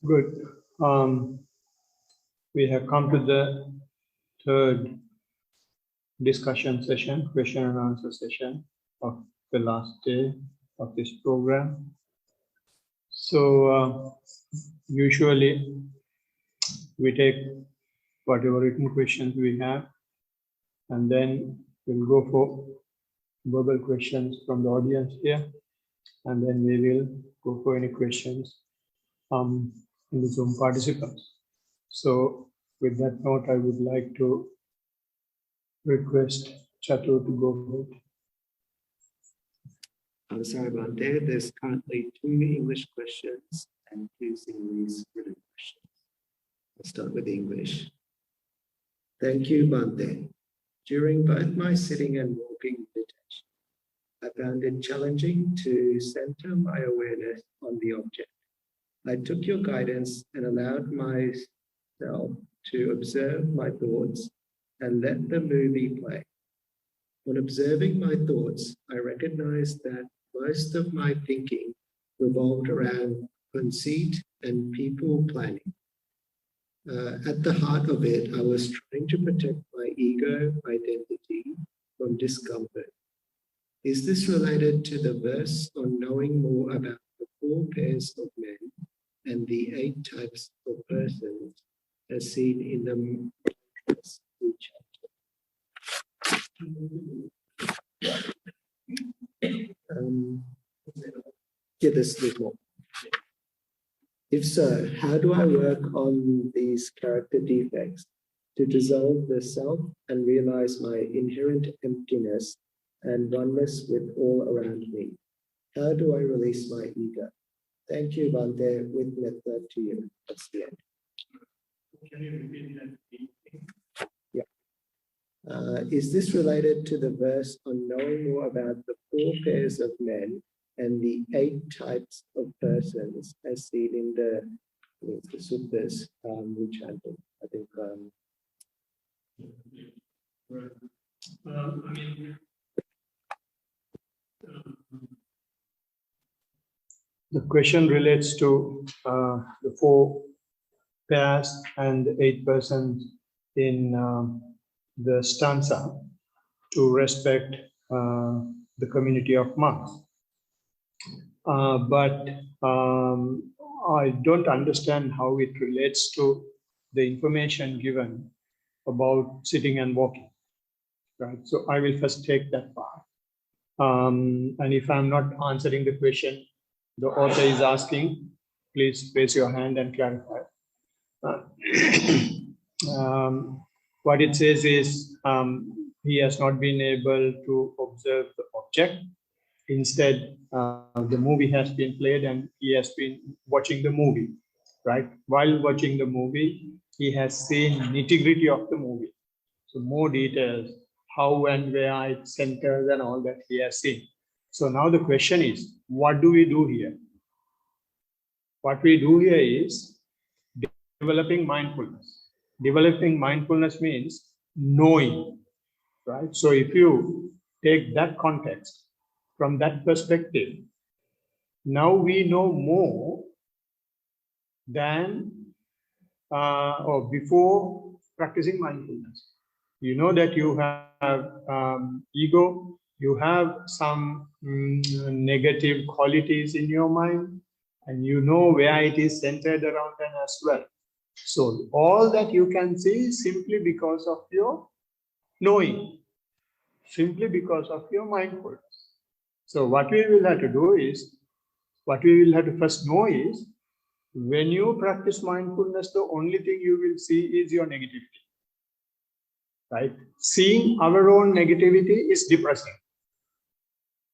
Good. We have come to the third discussion session, question and answer session of the last day of this program. So usually we take whatever written questions we have, and then we'll go for verbal questions from the audience here, and then we will go for any questions in the Zoom participants. So with that note, I would like to request Chatur to go ahead. I'm sorry about that. There's currently 2 English questions and 2 Sinhalese written questions. I'll start with English. Thank you, Bante. During both my sitting and walking meditation, I found it challenging to center my awareness on the object. I took your guidance and allowed myself to observe my thoughts and let the movie play. When observing my thoughts, I recognized that most of my thinking revolved around conceit and people planning. At the heart of it, I was trying to protect my ego identity from discomfort. Is this related to the verse on knowing more about the 4 pairs of men and the 8 types of persons as seen in the there's more. If so, how do I work on these character defects to dissolve the self and realize my inherent emptiness and oneness with all around me? How do I release my ego? Thank you, Bante. With metta to you. That's the end. Can you repeat that? Yeah. Is this related to the verse on knowing more about the 4 pairs of men and the 8 types of persons as seen in the suttas we chanted? I think. The question relates to the 4 pairs and the 8 persons in the stanza to respect the community of monks. But I don't understand how it relates to the information given about sitting and walking, right? So I will first take that part. And if I'm not answering the question the author is asking, please raise your hand and clarify. What it says is he has not been able to observe the object. Instead, the movie has been played and he has been watching the movie, right? While watching the movie, he has seen nitty-gritty of the movie. So more details, how and where it centers and all that he has seen. So now the question is, what do we do here? What we do here is developing mindfulness. Developing mindfulness means knowing, right? So if you take that context, from that perspective, now we know more than or before practicing mindfulness. You know that you have ego, you have some negative qualities in your mind, and you know where it is centered around them as well. So all that you can see simply because of your knowing, simply because of your mindfulness. So what we will have to do is, what we will have to first know is, when you practice mindfulness, the only thing you will see is your negativity, right? Seeing our own negativity is depressing.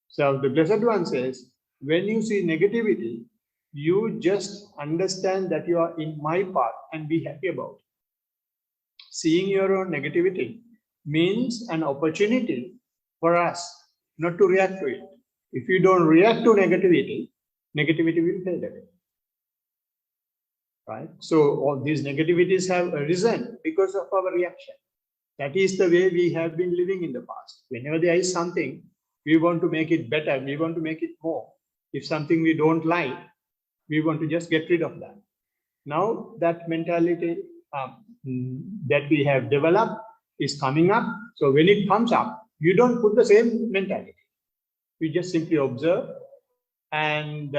So the Blessed One says, when you see negativity, you just understand that you are in my path and be happy about it. Seeing your own negativity means an opportunity for us not to react to it. If you don't react to negativity, negativity will fade away. Right? So all these negativities have arisen because of our reaction. That is the way we have been living in the past. Whenever there is something, we want to make it better, we want to make it more. If something we don't like, we want to just get rid of that. Now that mentality that we have developed is coming up. So when it comes up, you don't put the same mentality. You just simply observe and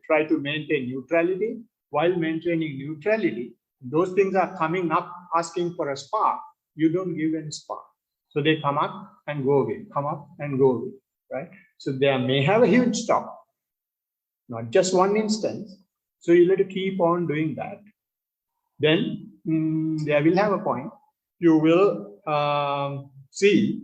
try to maintain neutrality. While maintaining neutrality, those things are coming up, asking for a spark. You don't give any spark. So they come up and go away, come up and go away, right? So they may have a huge stop, not just one instance. So you let it keep on doing that. Then they will have a point. You will see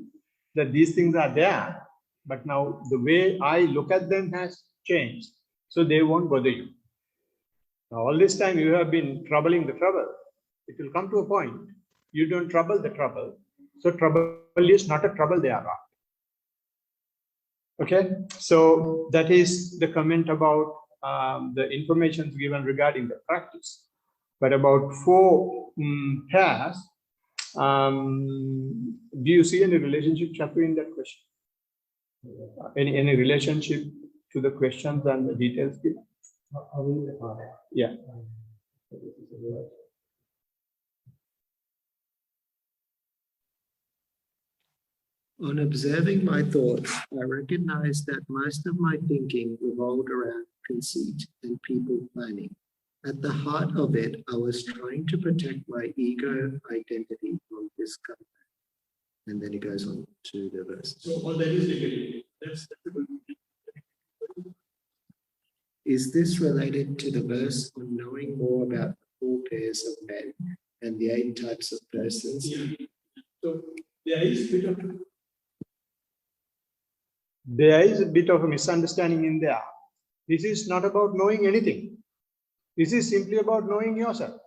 that these things are there, but now the way I look at them has changed. So they won't bother you. Now, all this time you have been troubling the trouble. It will come to a point. You don't trouble the trouble. So trouble is not a trouble they are after. Okay, so that is the comment about the information given regarding the practice. But about 4 pairs, do you see any relationship, Chapu, in that question? Any relationship to the questions and the details given? Yeah. On observing my thoughts, I recognize that most of my thinking revolved around conceit and people planning. At the heart of it, I was trying to protect my ego identity from discomfort. And then he goes on to the verse. So all that is negative. That's Is this related to the verse on knowing more about the 4 pairs of men and the 8 types of persons? Yeah. So there is a bit of a misunderstanding in there. This is not about knowing anything. This is simply about knowing yourself.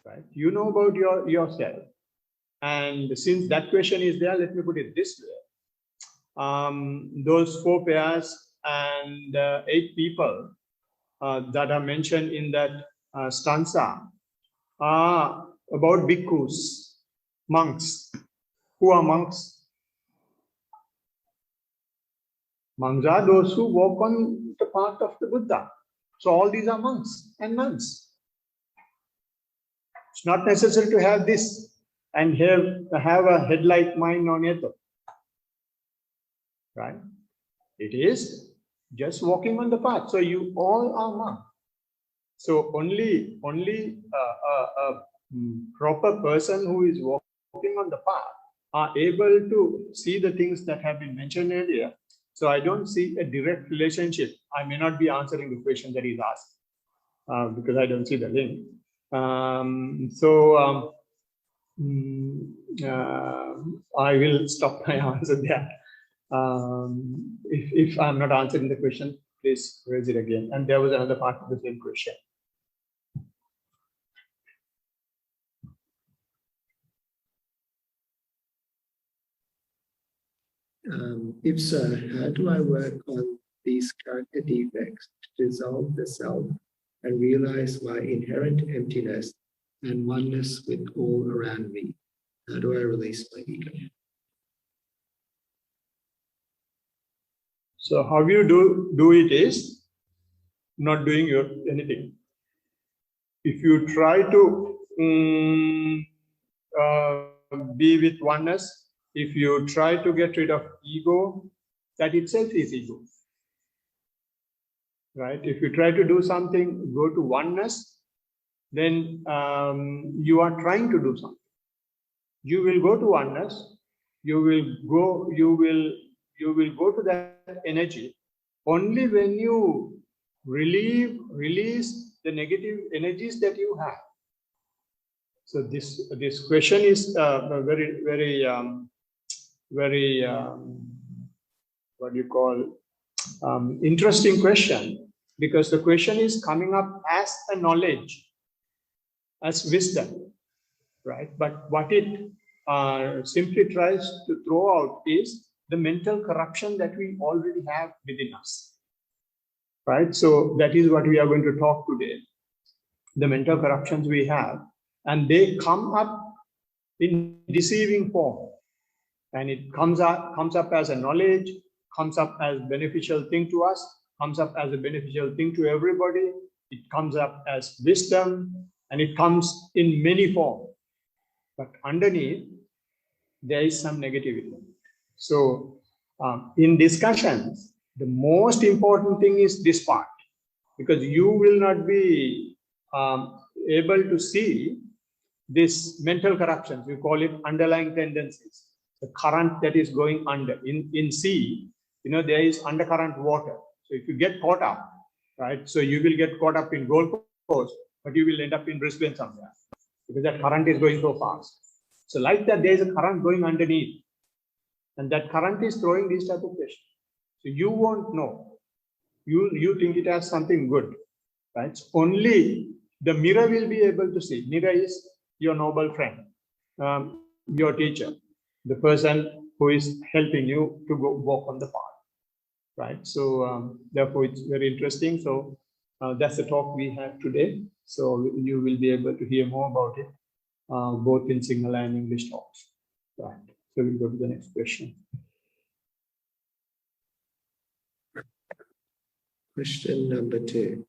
Right? You know about yourself. And since that question is there, let me put it this way. Those 4 pairs and 8 people that are mentioned in that stanza are about bhikkhus, monks. Who are monks? Monks are those who walk on the path of the Buddha. So all these are monks and nuns. It's not necessary to have this and have a headlight mind on it. Right? It is just walking on the path. So you all are monks. So only a proper person who is walking on the path are able to see the things that have been mentioned earlier. So I don't see a direct relationship. I may not be answering the question that he's asked because I don't see the link. I will stop my answer there. If I'm not answering the question, please raise it again. And there was another part of the same question. If so, how do I work on these character defects to dissolve the self and realize my inherent emptiness and oneness with all around me? How do I release my ego? So how you do it is not doing anything. If you try to be with oneness, if you try to get rid of ego, that itself is ego. Right? If you try to do something, go to oneness, then you are trying to do something. You will go to oneness. You will go to that energy only when you release the negative energies that you have. So this question is very what do you call interesting question, because the question is coming up as a knowledge, as wisdom, right? But what it simply tries to throw out is the mental corruption that we already have within us, right? So that is what we are going to talk today, the mental corruptions we have, and they come up in deceiving form, and it comes up as a knowledge, comes up as beneficial thing to us, comes up as a beneficial thing to everybody. It comes up as wisdom, and it comes in many forms. But underneath, there is some negativity. So in discussions, the most important thing is this part, because you will not be able to see this mental corruptions. We call it underlying tendencies, the current that is going under. In sea, there is undercurrent water. So if you get caught up, right, so you will get caught up in Gold Coast, but you will end up in Brisbane somewhere, because that current is going so fast. So like that, there is a current going underneath, and that current is throwing these type of questions. So you won't know. You think it has something good, right? So only the mirror will be able to see. Mirror is your noble friend, your teacher, the person who is helping you to go walk on the path, right? So therefore, it's very interesting. So that's the talk we have today. So you will be able to hear more about it, both in Sinhala and English talks, right? So we'll go to the next question. Question number 2.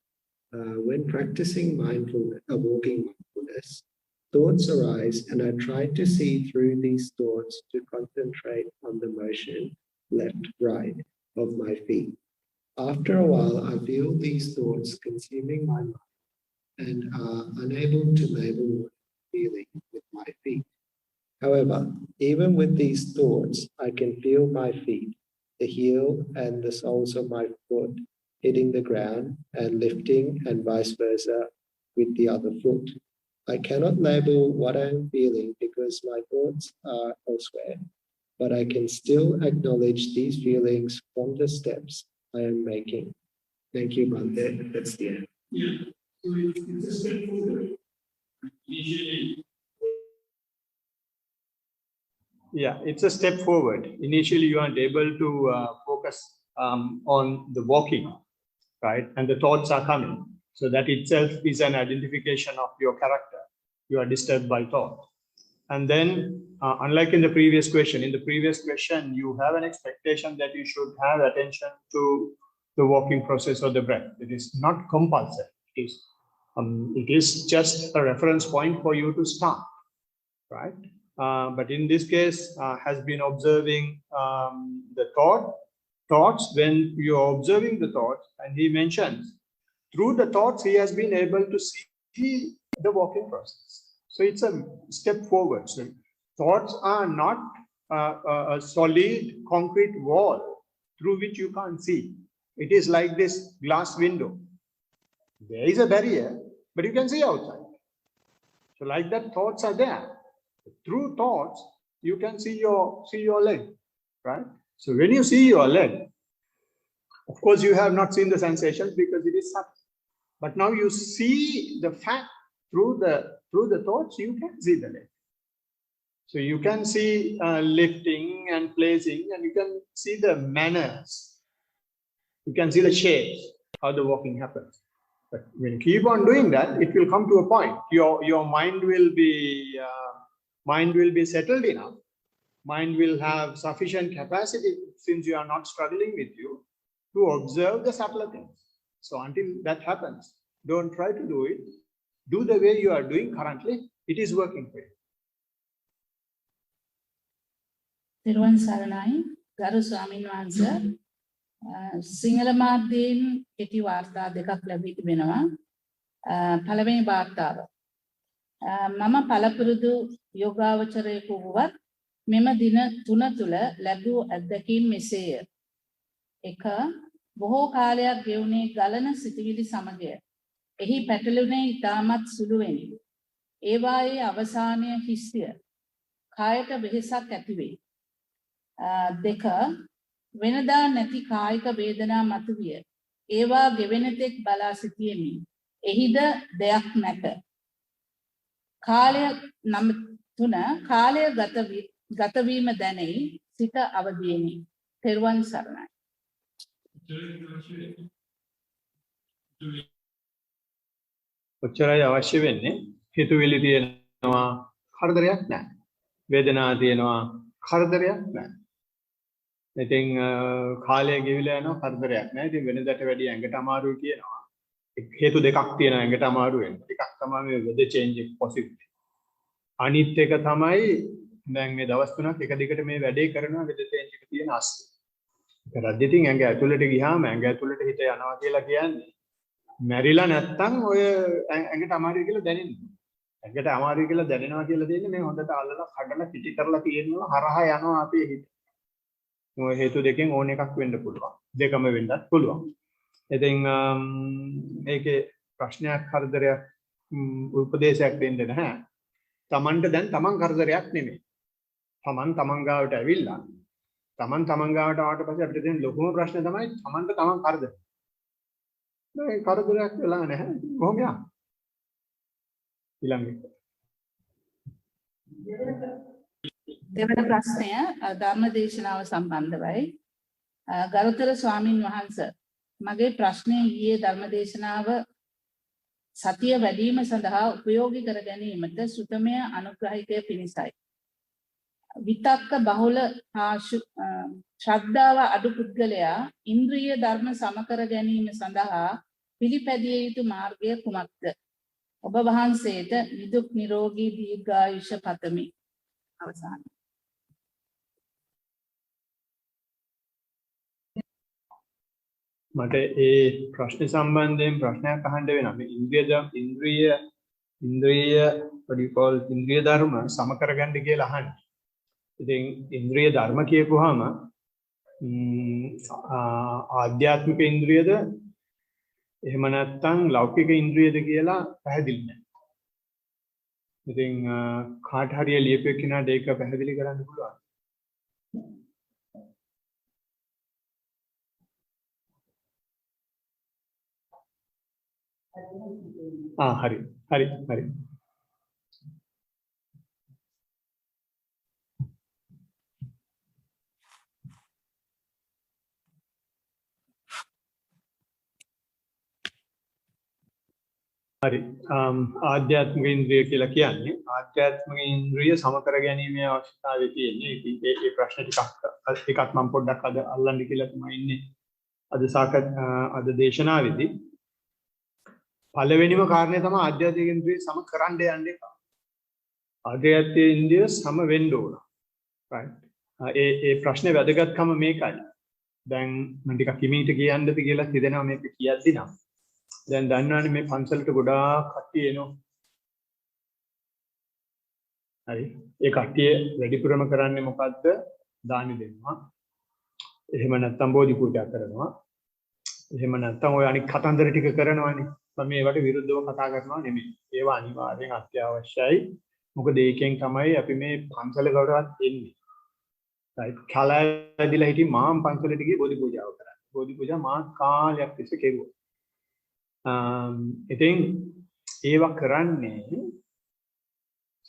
When practicing mindfulness, walking mindfulness, thoughts arise, and I try to see through these thoughts to concentrate on the motion left, right of my feet. After a while, I feel these thoughts consuming my mind and are unable to label what I'm feeling with my feet. However, even with these thoughts, I can feel my feet, the heel and the soles of my foot hitting the ground and lifting, and vice versa with the other foot. I cannot label what I am feeling because my thoughts are elsewhere, but I can still acknowledge these feelings from the steps I am making. Thank you, Bhante. That's the end. Yeah. So it's a step forward. Initially, yeah, it's a step forward. Initially, you aren't able to focus on the walking, right? And the thoughts are coming. So that itself is an identification of your character. You are disturbed by thought. And then, unlike in the previous question, you have an expectation that you should have attention to the walking process or the breath. It is not compulsory. It is just a reference point for you to start, right? But in this case, has been observing the thoughts. When you are observing the thoughts, and he mentions through the thoughts, he has been able to see the walking process. So it's a step forward. So thoughts are not a solid concrete wall through which you can't see. It is like this glass window. There is a barrier, but you can see outside. So like that, thoughts are there. Through thoughts, you can see your leg, right? So when you see your leg, of course, you have not seen the sensations because it is subtle. But now you see the fact through the thoughts, you can see the leg. So you can see lifting and placing, and you can see the manners. You can see the shapes, how the walking happens. But when you keep on doing that, it will come to a point. Your mind will be settled enough. Mind will have sufficient capacity, since you are not struggling with you, to observe the subtler things. So until that happens, don't try to do it. Do the way you are doing currently. It is working for you. Thiruvan Saranai, Garu Swamin Wansa, Sinhala මාධ්‍යයෙන් කෙටි වාර්තා දෙකක් ලැබී තිබෙනවා. පළවෙනි වාර්තාව. මම පළපුරුදු යෝගාවචරයෙකු වුවත් මෙම දින 3 තුල ලැබූ අත්දැකීම් මෙසේය. 1. බොහෝ කාලයක් ගෙවුනේ ගලන සිටිවිලි සමගය. එහි පැටලුනේ ඉතාමත් සුළුවෙනි. ඒවායේ අවසානය හිස්ය. කායට වෙහෙසක් ඇති වේ. 2. වෙනදා නැති කායික වේදනා මතුවිය. ඒවා ගෙවෙන තෙක් බලා සිටියෙමි. එහිද දෙයක් නැත. කාලය 3 කාලය ගත වීම දැනෙයි. සිත අවදියෙමි. තෙරුවන් සරණයි. ඔච්චරයි අවශ්‍ය වෙන්නේ. හිතුවිලි තියෙනවා, කරදරයක් නැහැ. වේදනාව තියෙනවා, කරදරයක් නැහැ. ඉතින් කාලය ගෙවිලා යනවා කරදරයක් නැහැ. ඉතින් වෙනදට වැඩිය ඇඟට අමාරුයි කියනවා. හේතු දෙකක් තියෙනවා ඇඟට අමාරු වෙන්න. එකක් තමයි මේ weather change එක possible. අනිත් එක තමයි දැන් මේ දවස් 3ක් එක දිගට මේ වැඩේ කරනවා weather change එක තියෙන අස්සේ. ඒක රද්දිතින් ඇඟ ඇතුළට ගියාම ඇඟ ඇතුළට හිත යනවා කියලා කියන්නේ මැරිලා නැත්තම් ඔය ඇඟට අමාරුයි කියලා දැනෙන්නේ. ඇඟට අමාරුයි කියලා දැනෙනවා කියලා දෙන්නේ මේ හොඳට අල්ලලා කඩලා පිටි කරලා තියෙනවා හරහා යනවා අපේ හිත. ඔය හේතු දෙකෙන් ඕන එකක් වෙන්න පුළුවන්. දෙකම වෙන්නත් පුළුවන්. ඉතින් මේකේ ප්‍රශ්නයක් හර්ධරයක් උපදේශයක් දෙන්න නැහැ. Tamanට දැන් Taman කරදරයක් නෙමෙයි. Taman ගාවට ඇවිල්ලා Taman ගාවට ආවට පස්සේ අපිට තියෙන ලොකුම ප්‍රශ්නේ තමයි Tamanට Taman කරදර. මේ කරදරයක් වෙලා නැහැ. කොහොම යා? ඊළඟට දෙවන ප්‍රශ්නය ධර්ම දේශනාව සම්බන්ධවයි. ගරුතර ස්වාමින් වහන්සේ මගේ ප්‍රශ්නය ඊයේ ධර්ම දේශනාව සතිය වැඩිම සඳහා උපයෝගී කර ගැනීමට සුතමය අනුග්‍රහිකය පිණිසයි. විතක්ක බහුල ශ්‍රද්ධාව අඩු පුද්ගලයා ඉන්ද්‍රිය ධර්ම සමකර ගැනීම සඳහා පිළිපැදිය යුතු මාර්ගය කුමක්ද? ඔබ වහන්සේට නිදුක් නිරෝගී දීර්ඝායුෂ පතමි. අවසාන. මට ඒ ප්‍රශ්න සම්බන්ධයෙන් ප්‍රශ්නයක් අහන්න වෙනවා. මේ ඉන්ද්‍රිය ධර්ම සම කරගන්න කියලා අහන්නේ. ඉතින් ඉන්ද්‍රිය ධර්ම කියපුවාම ආධ්‍යාත්මික ඉන්ද්‍රියද එහෙම නැත්නම් ලෞකික ඉන්ද්‍රියද කියලා පැහැදිලි නැහැ. ඉතින් කාට හරි ලියපෙ කෙනාට ඒක පැහැදිලි කරන්න පුළුවන්. හරි. හරි. ආධ්‍යාත්මික ඉන්ද්‍රිය කියලා කියන්නේ ආධ්‍යාත්මික ඉන්ද්‍රිය සම කර ගැනීමේ අවශ්‍යතාවය තියෙන්නේ. ඉතින් මේ ප්‍රශ්න ටිකක් මම පොඩ්ඩක් අද අල්ලන්න කියලා තමයි ඉන්නේ. අද දේශනාවේදී පළවෙනිම කාරණය තමයි ආධ්‍යාත්මික ඉන්ද්‍රිය සම කරන්න යන්නේ. ආධ්‍යාත්මික ඉන්ද්‍රිය සම වෙන්න ඕන. right. ඒ ප්‍රශ්නේ වැදගත්කම මේකයි. දැන් මම ටිකක් කිමීට කියන්නද කියලා හිතෙනවා මේක කියද්දි නම්. දැන් දන්නවනේ මේ පන්සලට ගොඩාක් කට්ටිය එනවා. හරි. ඒ කට්ටිය වැඩිපුරම කරන්නේ මොකද්ද? දානි දෙනවා. එහෙම නැත්නම් බෝධි පූජා කරනවා. එහෙම නැත්නම් ඔය අනික් කතන්දර ටික කරනවානේ. මම මේවට විරුද්ධව කතා කරනවා නෙමෙයි. ඒවා අනිවාර්යෙන් අත්‍යවශ්‍යයි. මොකද ඒකෙන් තමයි අපි මේ පන්සල ගවරවත් එන්නේ. right. කලැදිලා හිටින් මාම් පන්සලට ගියේ බෝධි පූජාව කරා. බෝධි පූජා මා කාලයක් තිස්සේ කෙරුවා. ඉතින් ඒවා කරන්නේ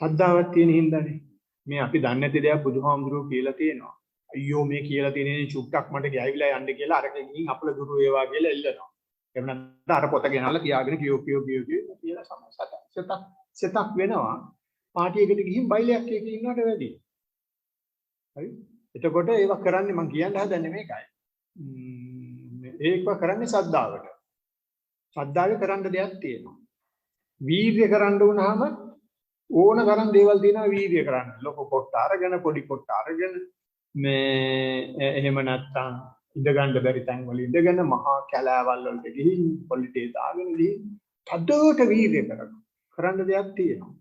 ශ්‍රද්ධාවක් තියෙන හින්දානේ. මේ අපි දන්නේ නැති දේවල් බුදුහාමුදුරුවෝ කියලා තියෙනවා. අයියෝ මේ කියලා තියෙන චුට්ටක් මට ගෑවිලා යන්න කියලා අරගෙන ගිහින් අපල දුරු වේවා කියලා එල්ලනවා. එහෙම නැත්නම් අර පොත ගෙනල්ලා තියාගෙන කියෝ කියලා සතක් වෙනවා. පාටියකට ගිහින් බයිලයක් එක ඉන්නවට වැඩි. හරි. එතකොට ඒවා කරන්නේ මම කියන්න හදන්නේ මේකයි. ඒක කරන්නේ ශ්‍රද්ධාවට. ශ්‍රද්ධාවේ කරන්න දෙයක් තියෙනවා. වීර්ය කරන්න වුණාම ඕන තරම් දේවල් තියෙනවා වීර්ය කරන්න. ලොකු කොට අරගෙන පොඩි කොට අරගෙන මේ එහෙම නැත්තම් ඉඳ ගන්න බැරි තැන් වල ඉඳගෙන මහා කැලෑවල් වලට ගිහින් පොලිටේ දාගෙන ගිහින් තදට වීර්ය කරන්න දෙයක් තියෙනවා.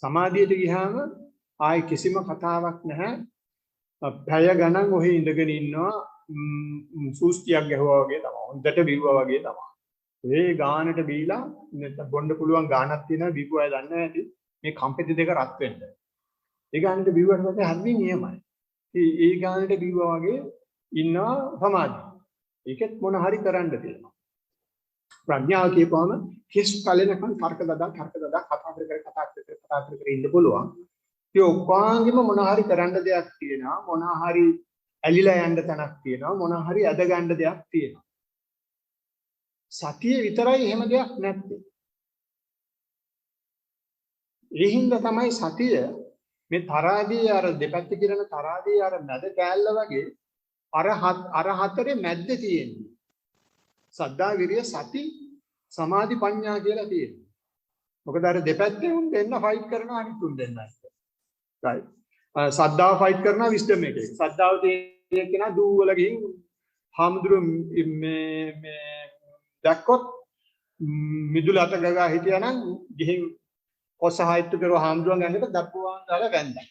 සමාධියට ගියාම ආයි කිසිම කතාවක් නැහැ. පැය ගණන් ඔහි ඉඳගෙන ඉන්නවා සූස්තියක් ගැහුවා වගේ තමයි. හොඳට බිව්වා වගේ තමයි. ඒ ගානට බීලා නැත්නම් බොන්න පුළුවන් ගානක් තියෙනවා බීපු අය දන්නේ නැති මේ කම්පිත දෙක රත් වෙන්න. ඒ ගානට බීවුවට පස්සේ හරි නියමයි. ඒ ගානට බීවා වගේ ඉන්නවා සමාධිය. ඒකෙත් මොන හරි කරන්න තියෙනවා. ප්‍රඥාව කියපුවම කිස් කලෙනකන් තර්ක දදා කතා කර ඉන්න පුළුවන්. ඒ ඔක්කොංගෙම මොන හරි කරන්න දෙයක් තියෙනවා. මොන හරි ඇලිලා යන්න තැනක් තියෙනවා. මොන හරි ඇද ගන්න දෙයක් තියෙනවා. සතිය විතරයි එහෙම දෙයක් නැත්තේ. ඒ හින්දා තමයි සතිය මේ තරාදී අර දෙපැත්ත කිරන තරාදී අර මැද කෑල්ල වගේ අර හතරේ මැද්ද තියෙන්නේ. සද්ධා විරිය සති සමාධි ප්‍රඥා කියලා තියෙනවා. මොකද අර දෙපැත්තේ උන් දෙන්න ෆයිට් කරනවා අනිත් උන් දෙන්න. right. සද්ධාව ෆයිට් කරනවා විස්ඩම් එකේ. සද්ධාව තියෙන කෙනා දූවල ගිහින් හාමුදුරු මේ දැක්කොත් මිදුල අත ගගා හිටියානම් ගිහින් කොසහයිත්තු කරුව හාමුදුරුවන් ගන්නට දප්පුවාන් දාලා වැන්දා.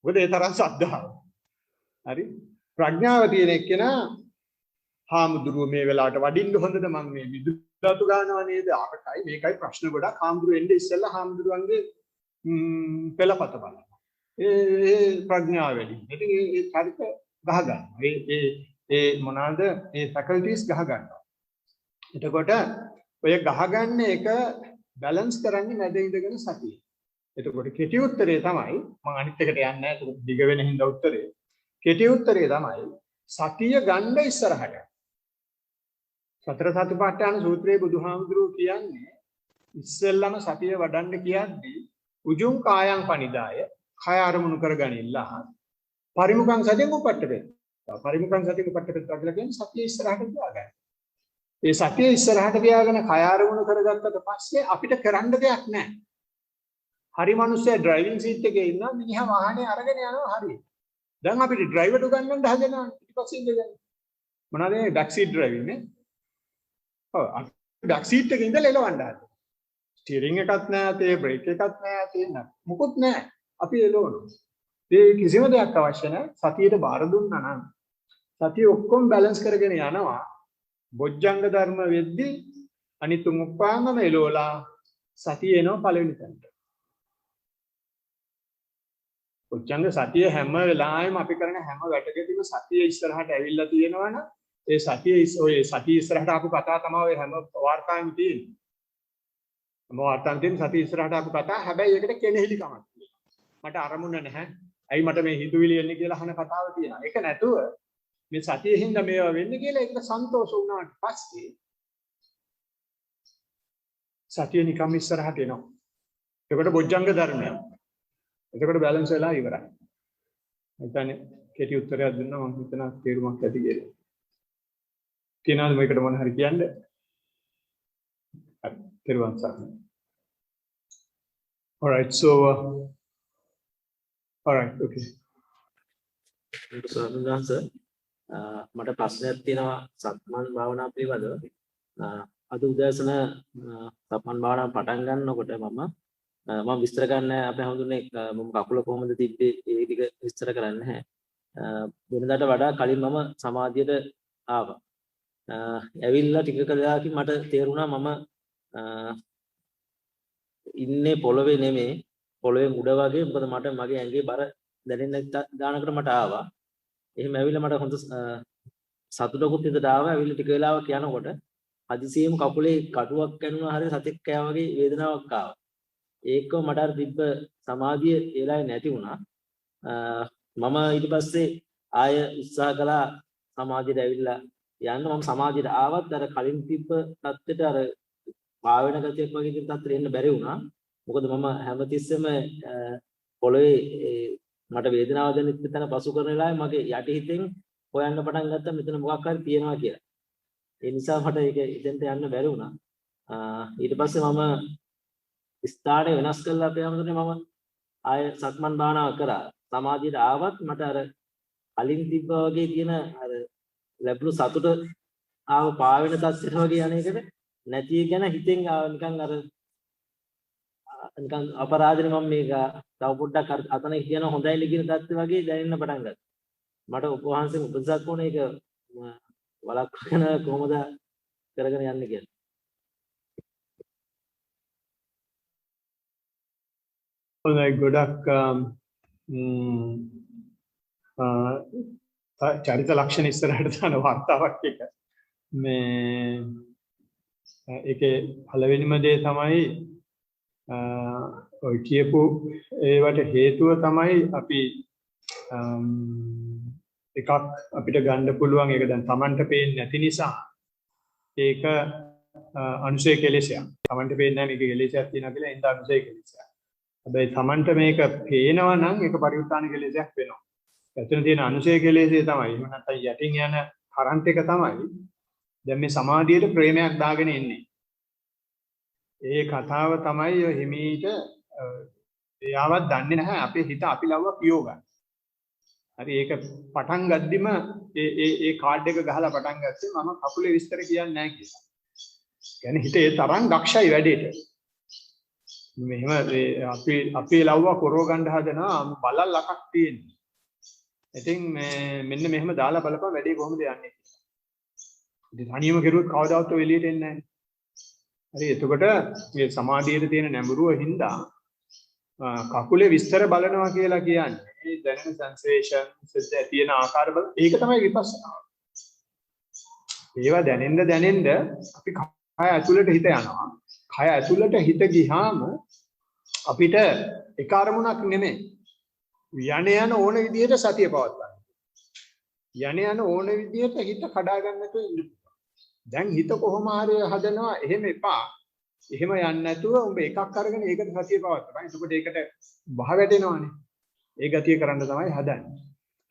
මොකද ඒ තරම් සද්ධාව. හරි. ප්‍රඥාව තියෙන එක්කෙනා හාමුදුරුව මේ වෙලාවට වඩින්න හොඳද මම මේ මිදුල අතු ගන්නවා නේද? අරකයි මේකයි ප්‍රශ්න ගොඩක් හාමුදුරුව එන්නේ ඉස්සෙල්ලා හාමුදුරුවන්ගේ පෙළපත බලනවා. ඒ ප්‍රඥාව වැඩි. ඉතින් ඒ චරිත ගහ ගන්නවා. ඒ මොනවාද? ඒ ෆැකල්ටිස් ගහ ගන්නවා. එතකොට ඔය ගහගන්න එක බැලන්ස් කරන්නේ නැද ඉඳගෙන සතිය. එතකොට කෙටි උත්තරේ තමයි මම අනිත් එකට යන්නේ නැහැ. ඒක දිග වෙන හින්දා උත්තරේ. කෙටි උත්තරේ තමයි සතිය ගන්න ඉස්සරහට. සතර සතිපට්ඨාන සූත්‍රයේ බුදුහාමුදුරුවෝ කියන්නේ ඉස්සෙල්ලම සතිය වඩන්න කියද්දී උජුං කායං පනිදාය කය අරමුණු කරගනින්නලා පරිමුඛං සතියෙන් උපට්ඨපෙත්. පරිමුඛං සතියෙන් උපට්ඨපෙත් කියලා කියන්නේ සතිය ඉස්සරහට තියාගන්න. ඒ සතිය ඉස්සරහට තියාගෙන කය අරමුණු කරගත්තට පස්සේ අපිට කරන්න දෙයක් නැහැ. හරි මිනිස්සයා ඩ්‍රයිවිං සීට් එකේ ඉන්නවා මිනිහා වාහනේ අරගෙන යනවා හරියට. දැන් අපිට ඩ්‍රයිවර්ට උගන්වන්න හදනවා පිටිපස්සේ ඉඳගෙන. මොනවාද මේ බෑක් සීට් ඩ්‍රයිවිං නේ? ඔව් අපි බෑක් සීට් එකේ ඉඳලා එලවන්න හදනවා. ස්ටියරින් එකක් නැහැ, තේ බ්‍රේක් එකක් නැහැ, තේන්න. මොකුත් නැහැ. අපි එලවනවා. ඒ කිසිම දෙයක් අවශ්‍ය නැහැ. සතියට බාර දුන්නා නම් සතිය ඔක්කොම බැලන්ස් කරගෙන යනවා. බොජ්ජංග ධර්ම වෙද්දී අනිත් උප්පාංගම එලෝලා සතිය එනවා පළවෙනි තැනට. බොජ්ජංග සතිය හැම වෙලාවෙම අපි කරන හැම වැටකදීම සතිය ඉස්සරහට ඇවිල්ලා තියෙනවනම් ඒ ඔය සතිය ඉස්සරහට ආපු කතා තමයි ඔය හැම වාර්තාවෙම තියෙන්නේ. හැම වාර්තාවෙම තියෙන සතිය ඉස්සරහට ආපු කතා. හැබැයි ඒකට කෙනෙහිලි කමක් තියෙනවා. මට අරමුණ නැහැ. ඇයි මට මේ හිතුවිලි එන්නේ කියලා අහන කතාව තියෙනවා. ඒක නැතුව මේ සතියේ හින්දා මේවා වෙන්නේ කියලා ඒකට සන්තෝෂ වුණාට පස්සේ සතිය නිකම් ඉස්සරහට එනවා. ඒකට බොජ්ජංග ධර්මයක්. එතකොට බැලන්ස් වෙලා ඉවරයි. හිතන්නේ කෙටි උත්තරයක් දුන්නා මම හිතනවා තේරුමක් ඇති කියලා. කියනවාද මේකට මොන හරි කියන්නේ? හරි. තේරුම් ගන්න. All right. So all right. Okay. මට ප්‍රශ්නයක් තියෙනවා සක්මන් භාවනා පිළිබඳව. අද උදෑසන සක්මන් භාවනාව පටන් ගන්නකොට මම විස්තර කරන්න අපේ හඳුන්නේ මම කකුල කොහොමද තිබ්බේ ඒ ටික විස්තර කරන්නේ නැහැ. වෙනදාට වඩා කලින් මම සමාධියට ආවා. ඇවිල්ලා ටික කලකින් මට තේරුණා මම ඉන්නේ පොළවේ නෙමෙයි පොළවේ උඩ වගේ. මොකද මට මගේ ඇඟේ බර දැනෙන්න දානකට මට ආවා. එහෙම ඇවිල්ලා මට හොඳ සතුටකුත් හිතට ආවා. ඇවිල්ලා ටික වෙලාවක් යනකොට හදිසියෙම කකුලේ කටුවක් කැණුනා හරිය සතෙක් කෑ වගේ වේදනාවක් ආවා. ඒකව මට අර තිබ්බ සමාධිය ඒලාවේ නැති වුණා. මම ඊට පස්සේ ආය උත්සාහ කළා සමාධියට ඇවිල්ලා යන්න. මම සමාධියට ආවත් අර කලින් තිබ්බ තත්ත්වයට අර පාවෙන ගතියක් වගේ තිබ්බ තත්ත්වෙට එන්න බැරි වුණා. මොකද මම හැමතිස්සෙම පොළවේ මට වේදනාව දැනෙන්න තැන පසු කරන වෙලාවේ මගේ යටි හිතෙන් හොයන්න පටන් ගත්තා මෙතන මොකක් හරි තියෙනවා කියලා. ඒ නිසා මට ඒක ඉතින්ට යන්න බැරි වුණා. ඊට පස්සේ මම ස්ථානය වෙනස් කළා අපේ හැමෝටම මම ආය සක්මන් භාවනාව කරා. සමාධියට ආවත් මට අර කලින් තිබ්බා වගේ තියෙන අර ලැබුණු සතුට ආව පාවෙන තත්ත්වයට වගේ අනේකට නැති ගැන හිතෙන් නිකන් අර නිකන් අපරාධනේ මම මේක තව පොඩ්ඩක් අතන කියන හොඳයිනේ කියන තත්ත්වය වගේ දැනෙන්න පටන් ගත්තා. මට උපවාසයෙන් උපදෙසක් ඕනේ ඒක වළක්වගෙන කොහොමද කරගෙන යන්නේ කියලා. හොඳයි ගොඩක් චරිත ලක්ෂණ ඉස්සරහට දාන වார்த்தාවක් එක මේ ඒකේ පළවෙනිම දේ තමයි ඔය කියපු ඒවට හේතුව තමයි අපි එකක් අපිට ගන්න පුළුවන් ඒක දැන් Tamanට පේන්නේ නැති නිසා ඒක අනුසය කෙලෙසයක්. Tamanට පේන්නේ නැහැ මේක කෙලෙසයක් තියෙනවා කියලා එඳ අනුසය කෙලෙසයක්. හැබැයි Tamanට මේක පේනවා නම් ඒක පරිඋත්ථාන කෙලෙසයක් වෙනවා. එතන තියෙන අනුසය කෙලෙසේ තමයි. එහෙම නැත්නම් යටින් යන කරන්ට් එක තමයි දැන් මේ සමාධියට ප්‍රේමයක් දාගෙන ඉන්නේ. ඒ කතාව තමයි ඔය හිමීට එයාවත් දන්නේ නැහැ අපේ හිත අපි ලව්ව පියෝ ගන්න. හරි ඒක පටන් ගද්දිම ඒ කාඩ් එක ගහලා පටන් ගත්තේ මම කකුලේ විස්තර කියන්නේ නැහැ කියලා. කියන්නේ හිතේ තරම් දක්ෂයි වැඩේට. මෙහෙම අපි ලව්ව කරව ගන්න හදනවා බලල් ලකක් තියෙනවා. ඉතින් මෙන්න මෙහෙම දාලා බලපන් වැඩේ කොහොමද යන්නේ කියලා. ඉතින් තනියම කෙරුවොත් කවදාවත් ඔය එළියට එන්නේ නැහැ. හරි එතකොට මේ සමාධියේ තියෙන නැඹුරුව හින්දා කකුලේ විස්තර බලනවා කියලා කියන්නේ දැනෙන සෙන්සේෂන්ස් තියෙන ආකාර බල ඒක තමයි විපස්සනා. ඒවා දැනෙන්න අපි කය ඇතුළට හිත යනවා. කය ඇතුළට හිත ගියාම අපිට එක අරමුණක් නෙමෙයි. යන ඕන විදිහට සතිය පවත්වා යන ඕන විදිහට හිත කඩා ගන්නට ඉන්න. දැන් හිත කොහොම හරි හදනවා එහෙම එපා. එහෙම යන්නේ නැතුව උඹ එකක් අරගෙන ඒකට සතිය පවත්වා. එතකොට ඒකට බහ වැටෙනවනේ. ඒ ගතිය කරන්න තමයි හදන්නේ.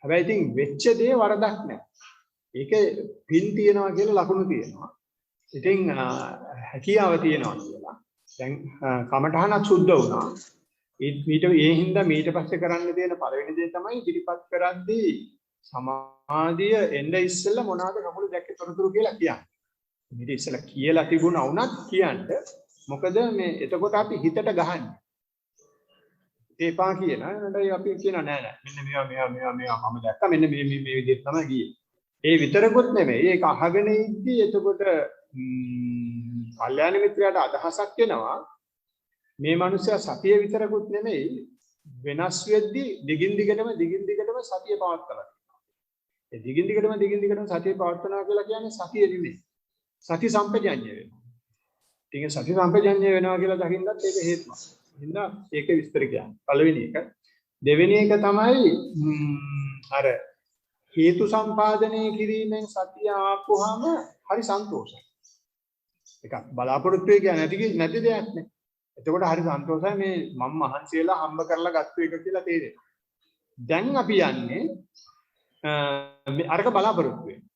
හැබැයි ඉතින් වෙච්ච දේ වරදක් නැහැ. ඒකේ පින් තියනවා කියලා ලකුණු තියෙනවා. ඉතින් හැකියාව තියෙනවා කියලා. දැන් කමඨහනක් සුද්ධ වුණා. ඒ හින්දා ඊට පස්සේ කරන්න තියෙන පළවෙනි දේ තමයි ඉදිරිපත් කරද්දී සමාධිය එන්න ඉස්සෙල්ලා මොනවාද කකුල දැක්කේ තොරතුරු කියලා කියන්නේ. ඊට ඉස්සෙල්ලා කියලා තිබුණා වුණත් කියන්න. මොකද මේ එතකොට අපි හිතට ගහන්නේ. ඒපා කියන නේද අපි කියන නෑ මෙන්න මේවා මම දැක්කා මෙන්න මේ විදිහට තමයි ගියේ. ඒ විතරකුත් නෙමෙයි ඒක අහගෙන ඉද්දි එතකොට කල්යාණ මිත්‍රයාට අදහසක් එනවා මේ මනුස්සයා සතිය විතරකුත් නෙමෙයි වෙනස් වෙද්දි දිගින් දිගටම සතිය පවත්වනවා. ඒ දිගින් දිගටම සතිය පවත්වනවා කියලා කියන්නේ සතිය නෙමෙයි. සති සම්පජඤ්ඤය වෙනවා. ඉතින් සති සම්පජඤ්ඤය වෙනවා කියලා දකින්නත් ඒක හේතුවක්. හින්දා ඒක විස්තර කියන්නේ. පළවෙනි එක. දෙවෙනි එක තමයි අර හේතු සම්පාදනය කිරීමෙන් සතිය ආපුවාම හරි සන්තෝෂයි. ඒක බලාපොරොත්තු වෙන්නේ නැති දෙයක් නේ. එතකොට හරි සන්තෝෂයි මේ මම මහන්සි වෙලා හම්බ කරලා ගත්ත එක කියලා තේරෙනවා. දැන් අපි යන්නේ මේ අරක බලාපොරොත්තු වෙන්නේ.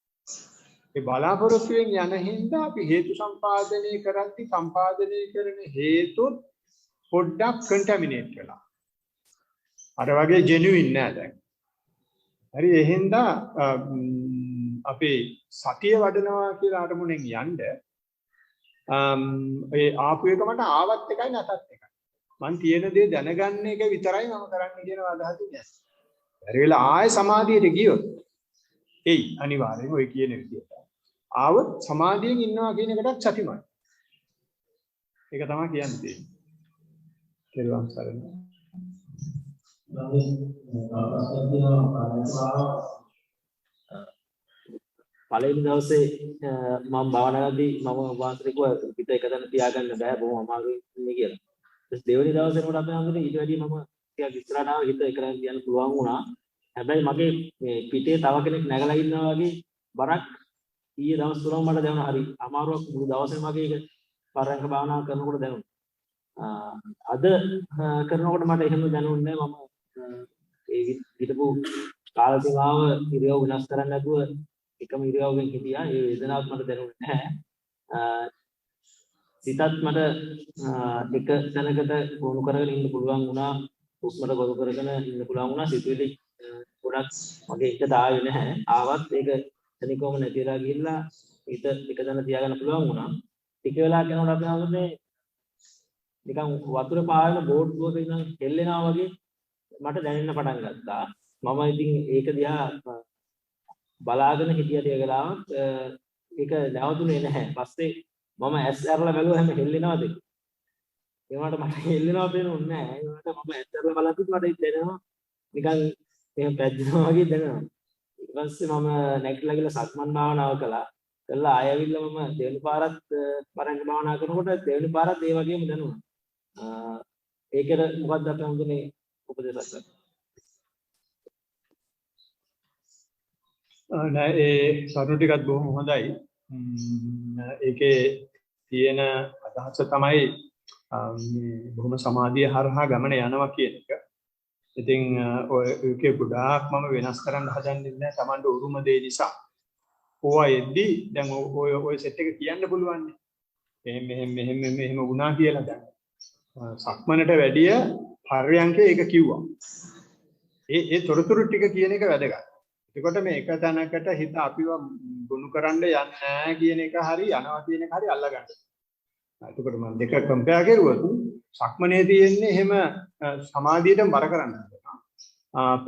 ඒ බලාපොරොත්තුෙන් යන හින්දා අපි හේතු සම්පාදනය කරද්දී සම්පාදනය කරන හේතුත් පොඩ්ඩක් කන්ටැමිනේට් වෙලා. අර වගේ ජෙනුයින් නෑ දැන්. හරි ඒ හින්දා අපේ සතිය වඩනවා කියලා අරමුණෙන් යන්න ඒ ආපු එක මට ආවත් එකයි නැතත් එකයි. මං තියෙන දේ දැනගන්න එක විතරයි මම කරන්න කියන අදහසින් යන්නේ. බැරි වෙලා ආයෙ සමාධියට ගියොත් එයි අනිවාර්යයෙන්ම ඔය කියන විදිහට. ආවොත් සමාධියෙන් ඉන්නවා කියන එකටත් සතිමයි. ඒක තමයි කියන්නේ. කෙරුවන් සරණ. පළවෙනි දවසේ මම භාවනාවේදී මම වාස්තවිකව පිට එකතන තියාගන්න බෑ බොහොම අමාරුයි ඉන්නේ කියලා. ඊට දෙවෙනි දවසේ නෝට අපි හඳුනේ ඊට වැඩිය මම ටිකක් ඉස්සරහට ආව හිත එකලෙන් තියන්න පුළුවන් වුණා. හැබැයි මගේ මේ පිටේ තව කෙනෙක් නැගලා ඉන්නවා වගේ බරක් ඊයේ දවස් තුනම මට දැනුණා. හරි අමාරුවක් මුළු දවසේම මගේ ඒක පරයන්ක භාවනාව කරනකොට දැනුණා. අද කරනකොට මට එහෙම දැනුන්නේ නැහැ. මම ඒ හිටපු කාල සීමාව ඉරියව් වෙනස් කරන්න නැතුව එකම ඉරියව්වෙන් හිටියා. ඒ වේදනාවක් මට දැනුනේ නැහැ. සිතත් මට එක තැනකට වුණු කරගෙන ඉන්න පුළුවන් වුණා. උස්මර ගොනු කරගෙන ඉන්න පුළුවන් වුණා. සිතුවිලි ගොඩක් මගේ හිතට ආවේ නැහැ. ආවත් ඒක තනිකවම නැතිලා ගිහිල්ලා හිත එක තැන තියාගන්න පුළුවන් වුණා. ටික වෙලාවක් යනකොට අපි හඳුනේ නිකන් වතුර පාවෙන බෝට්ටුවක ඉඳන් හෙල්ලෙනවා වගේ මට දැනෙන්න පටන් ගත්තා. මම ඉතින් ඒක දිහා බලාගෙන හිටිය ටික වෙලාවක් ඒක නැවතුනේ නැහැ. පස්සේ මම ඇස් අරලා බැලුවා හැම හෙල්ලෙනවද කියලා. ඒ වුණාට මට හෙල්ලෙනව පේනුන්නේ නැහැ. ඒ වුණාට මම ඇස් අරලා බලද්දිත් මට දැනෙනවා නිකන් එහෙම පැද්දෙනවා වගේ දැනෙනවා. ඊට පස්සේ මම නැගිටලා ගිහලා සක්මන් භාවනාව කළා. කළා ආයෙ ඇවිල්ලා මම දෙවෙනි පාරත් පරංග භාවනා කරනකොට දෙවෙනි පාරත් ඒ වගේම දැනුණා. ඒකද මොකක්ද අපි හඳුනේ උපදේශයක්. නෑ ඒ සරුණු ටිකත් බොහොම හොඳයි. ඒකේ තියෙන අදහස තමයි මේ බොහොම සමාධිය හරහා ගමන යනවා කියන එක. ඉතින් ඔයකේ ගොඩාක් මම වෙනස් කරන්න හදන්නේ නැහැ. Tamanට උරුම දේ නිසා. ඕවා එද්දි දැන් ඔය සෙට් එක කියන්න පුළුවන්. මෙහෙම වුණා කියලා දැන්. සක්මනට වැඩිය පර්යංකේ ඒක කිව්වා. ඒ තොරතුරු ටික කියන එක වැදගත්. එතකොට මේ එක තැනකට හිත අපිව ගොනු කරන්න යන්නේ නැහැ කියන එක හරි යනවා කියන එක හරි අල්ලගන්න. එතකොට මම දෙක කම්පෙයාර් කරුවොත් සක්මනේ තියෙන්නේ එහෙම සමාධියට බර කරන්න හදනවා.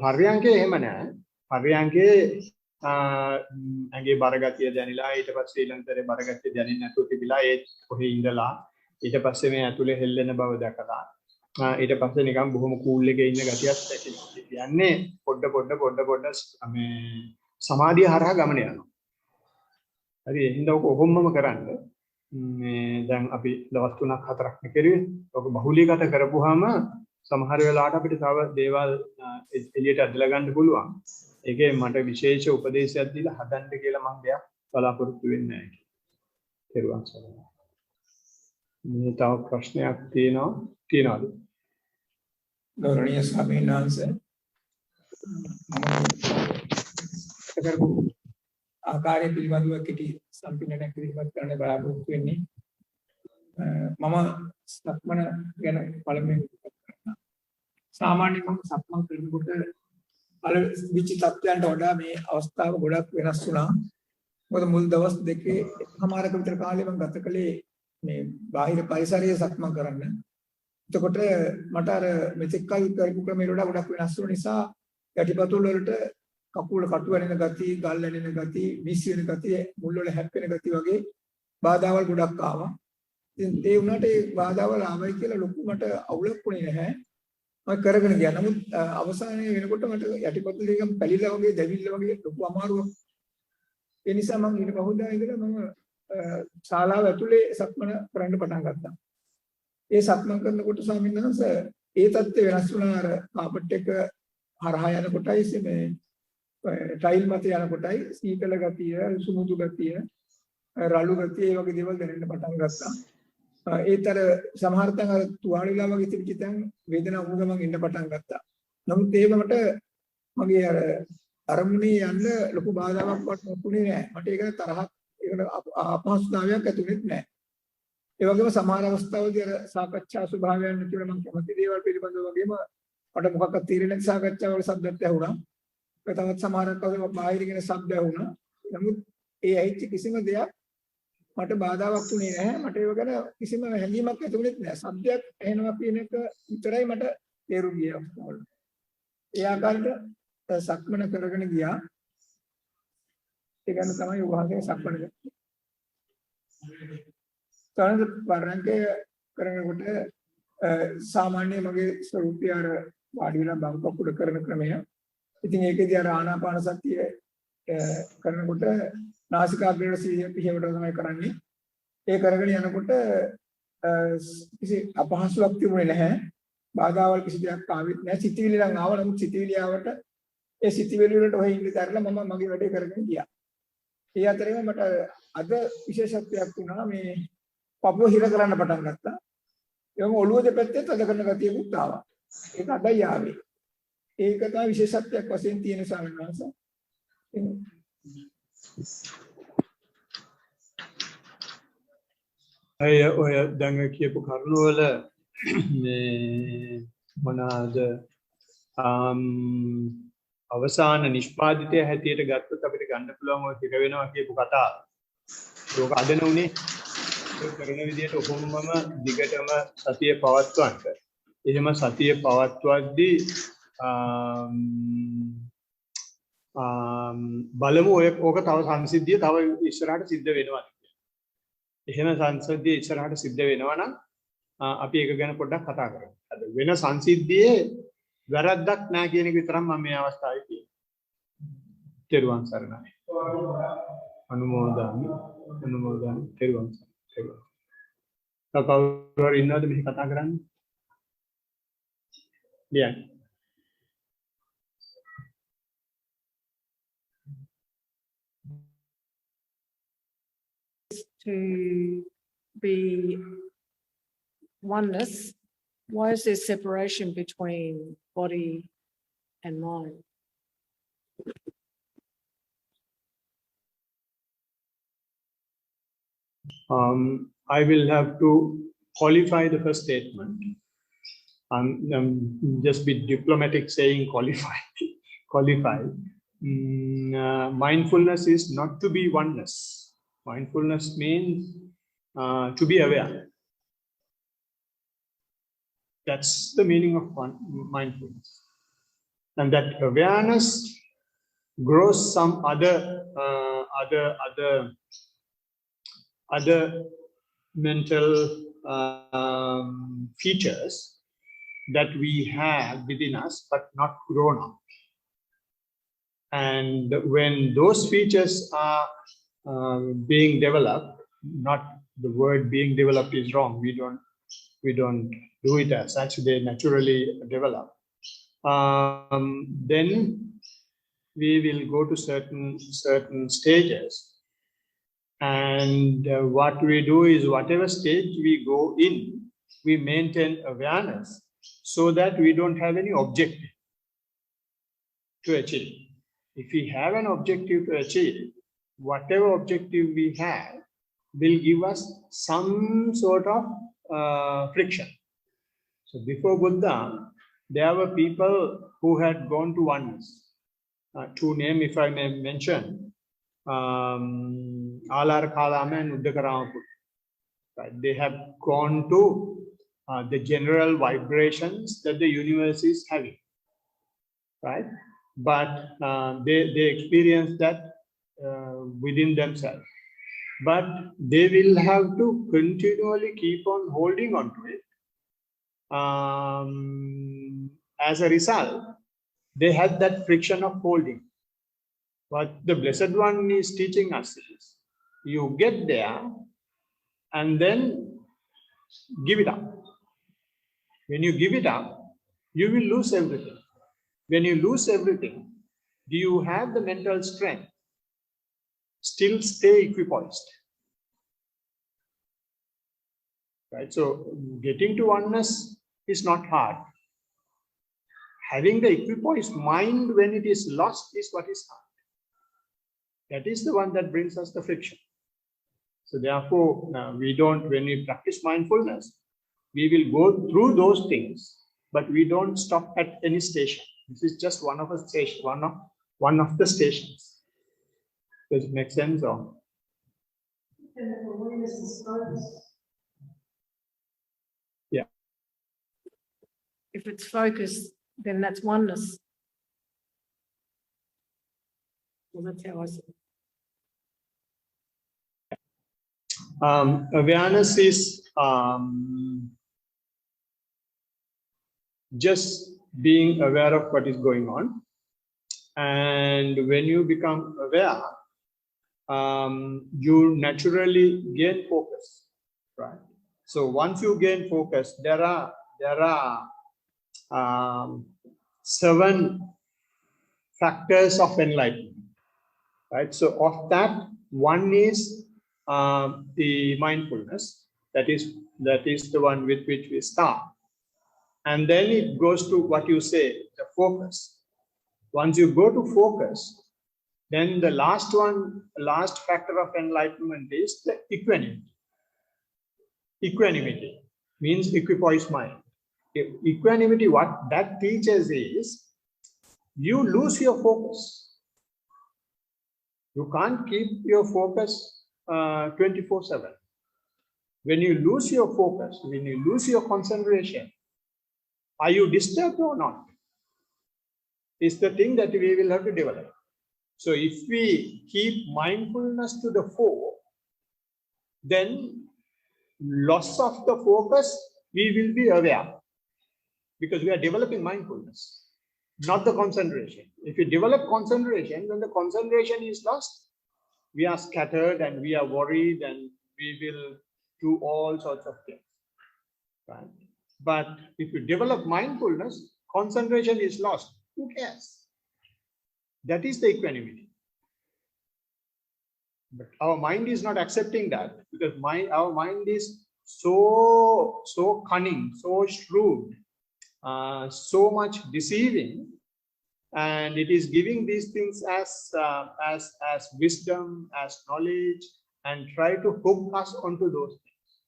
පර්යංකේ එහෙම නැහැ. පර්යංකේ ඇඟේ බරගතිය දැනිලා ඊට පස්සේ ඊළඟතරේ බරගතිය දැනෙන්නේ නැතුව තිබිලා ඒ කොහේ ඉඳලා ඊට පස්සේ මේ ඇතුලේ හෙල්ලෙන බව දැකලා ඊට පස්සේ නිකන් බොහොම කූල් එකේ ඉන්න ගතියක් ඇතිවෙනවා. කියන්නේ පොඩ මේ සමාධිය හරහා ගමන යනවා. හරි එහෙනම් ඔක ඔහොමම කරන්න. මේ දැන් අපි දවස් 3ක් 4ක් නෙකරුවේ. ඔක බහුලීගත කරපුවාම සමහර වෙලාවට අපිට තව දේවල් එළියට ඇදලා ගන්න පුළුවන්. ඒකේ මට විශේෂ උපදේශයක් දීලා හදන්න කියලා මම දෙයක් බලාපොරොත්තු වෙන්නේ නැහැ. තෙරුවන් සරණයි. මේ තව ප්‍රශ්නයක් තියනවද? ගෞරවනීය ස්වාමීන් වහන්සේ කරපු ආකාරය පිළිබඳව කෙටි සම්පූර්ණයක් ඉදිරිපත් කරන්න බලාපොරොත්තු වෙන්නේ. මම සක්මන ගැන පළමුවෙන් සාමාන්‍යයෙන් මම සක්මන් කරනකොට අර විචි තත්ත්වයන්ට වඩා මේ අවස්ථාව ගොඩක් වෙනස් වුණා. මොකද මුල් දවස් දෙකේ එකමාරක විතර කාලේ මම ගත කළේ මේ බාහිර පරිසරයේ සක්මන් කරන්න. එතකොට මට අර මෙතෙක් කල් කරපු ක්‍රමයට වඩා ගොඩක් වෙනස් වුණ නිසා යටිපතුල් වලට කකුල කටු වෙන ගතිය, ගල් ඇනෙන ගතිය, විසි වෙන ගතිය, මුල් වල හැප්පෙන ගතිය වගේ බාධාවල් ගොඩක් ආවා. ඉතින් ඒ වුණාට ඒ බාධාවල් ආවයි කියලා ලොකු මට අවුලක් වුණේ නැහැ. මම කරගෙන ගියා. නමුත් අවසානයේ වෙනකොට මට යටිපතුල් දෙකම පැලිලා වගේ දැවිල්ලා වගේ ලොකු අමාරුවක්. ඒ නිසා මම ඊට පහුදා ඉඳලා මම ශාලාව ඇතුලේ සක්මන කරන්න පටන් ගත්තා. ඒ සක්මන් කරනකොට ස්වාමීන් වහන්සේ ඒ தත්ත්වය වෙනස් වුණා. අර කාපට් එක හරහා යන කොටයි මේ ටයිල් මත යන කොටයි සීතල ගතිය, සුමුදු ගතිය, රළු ගතිය ඒ වගේ දේවල් දැනෙන්න පටන් ගත්තා. ඒතර සමහර තැන් අර තුවාලෙලා වගේ තිබිච්ච තැන් වේදනාව වුණ ගමන් ඉන්න පටන් ගත්තා. නමුත් ඒක මට මගේ අර අරමුණේ යන්න ලොකු බාධාවක් වුණේ නැහැ. මට ඒක තරහක් ඒකට අපහසුතාවයක් ඇතිවෙන්නේ නැහැ. ඒ වගේම සමහර අවස්ථාවලදී අර සාකච්ඡා ස්වභාවයන් නැතිව මම කැමති දේවල් පිළිබඳව වගේම මට මොකක්වත් තීරණයක් නැති සාකච්ඡාවල શબ્දත් ඇහුණා. තවත් සමහරක් අවස්ථාවල බාහිර කෙන શબ્ද ඇහුණා. නමුත් ඒ ඇහිච්ච කිසිම දෙයක් මට බාධාවක් වුණේ නැහැ. මට ඒව ගැන කිසිම හැඟීමක් ඇතිවෙන්නේ නැහැ. શબ્දයක් ඇහෙනවා කියන එක විතරයි මට තේරුම් ගියේ අවස්ථාවල. ඒ ආකාරයට සක්මන කරගෙන ගියා. ඒ ගන්න තමයි උවහගේ සක්මන කරන්නේ. තවද පරංකේ කරනකොට සාමාන්‍ය මගේ ස්වරූපය අර වාඩි වෙලා බංකොකුඩ කරන ක්‍රමය. ඉතින් ඒකේදී අර ආනාපාන සතිය කරනකොට නාසිකාග්‍රේට සිහිය පිහියවට තමයි කරන්නේ. ඒ කරගෙන යනකොට කිසි අපහසුයක් තිබුණේ නැහැ. බාධාවල් කිසි දෙයක් ආවෙත් නැහැ. සිතිවිලි නම් ආව. නමුත් සිතිවිලි ආවට ඒ සිතිවිලි වලට ඔහෙ ඉඳි තරලා මම මගේ වැඩේ කරගෙන ගියා. ඒ අතරේම මට අද විශේෂත්වයක් වුණා. මේ පපුව හිර කරන්න පටන් ගත්තා. එවම ඔළුව දෙපැත්තේ තද කරන ගතියකුත් ආවා. ඒක අදයි ආවේ. ඒක තමයි විශේෂත්වයක් වශයෙන් තියෙන ස්වාමීන් වහන්සේ. ඔය දැන් කියපු කරුණු වල මේ මොනවාද අවසාන නිෂ්පාදිතය හැටියට ගත්තොත් අපිට ගන්න පුළුවන් ඔය හිර වෙනවා කියපු කතාව. ඒක අදන උනේ කරන විදිහට ඔහොමම දිගටම සතිය පවත්වන්න. එහෙම සතිය පවත්වද්දී බලමු ඕක තව සංසිද්ධිය තව ඉස්සරහට සිද්ධ වෙනවා. එහෙම සංසිද්ධිය ඉස්සරහට සිද්ධ වෙනවා නම් අපි ඒක ගැන පොඩ්ඩක් කතා කරමු. අද වෙන සංසිද්ධියේ වැරද්දක් නැහැ කියන එක විතරක් මම මේ අවස්ථාවේ කියනවා. තෙරුවන් සරණයි. අනුමෝදන් තෙරුවන් සරණයි. කවුරු හරි ඉන්නවද මෙහි කතා කරන්නේ? ලියන්න. To be oneness, why is there separation between body and mind. I will have to qualify the first statement. Just be diplomatic saying qualify. Qualify. Mindfulness is not to be oneness. Mindfulness means to be aware. That's the meaning of mindfulness. And that awareness grows some other mental features that we have within us, but not grown up. And when those features are being developed, not the word being developed is wrong. We don't do it as such. They naturally develop. Then we will go to certain stages. And what we do is whatever stage we go in, we maintain awareness so that we don't have any objective to achieve. If we have an objective to achieve, whatever objective we have will give us some sort of friction. So before Buddha, there were people who had gone to oneness. Two names, if I may mention, Alar Kalama and Uddakaramaputta. Right? They have gone to the general vibrations that the universe is having. Right? But they experience that within themselves. But they will have to continually keep on holding on to it. As a result, they had that friction of holding. What the Blessed One is teaching us is, you get there and then give it up. When you give it up, you will lose everything. When you lose everything, do you have the mental strength? Still stay equipoised. Right? So getting to oneness is not hard. Having the equipoised mind when it is lost is what is hard. That is the one that brings us the friction. So therefore, we don't, when we practice mindfulness, we will go through those things, but we don't stop at any station. This is just one of a station, one of the stations. Does it make sense? Or? Yeah. If it's focused, then that's oneness. Well, that's how I see it. Awareness is just being aware of what is going on. And when you become aware, you naturally gain focus, right? So once you gain focus, there are 7 factors of enlightenment, right? So of that, one is the mindfulness. That is the one with which we start, and then it goes to what you say, the focus. Once you go to focus, then the last factor of enlightenment is the equanimity. Equanimity means equipoised mind. Equanimity, what that teaches is, you lose your focus. You can't keep your focus 24/7. When you lose your focus, when you lose your concentration, are you disturbed or not? Is the thing that we will have to develop. So if we keep mindfulness to the fore, then loss of the focus, we will be aware, because we are developing mindfulness, not the concentration. If you develop concentration, when the concentration is lost, we are scattered and we are worried and we will do all sorts of things, right? But if you develop mindfulness, concentration is lost. Who cares? That is the equanimity. But our mind is not accepting that, because our mind is so cunning, so shrewd, so much deceiving, and it is giving these things as wisdom, as knowledge, and try to hook us onto those things.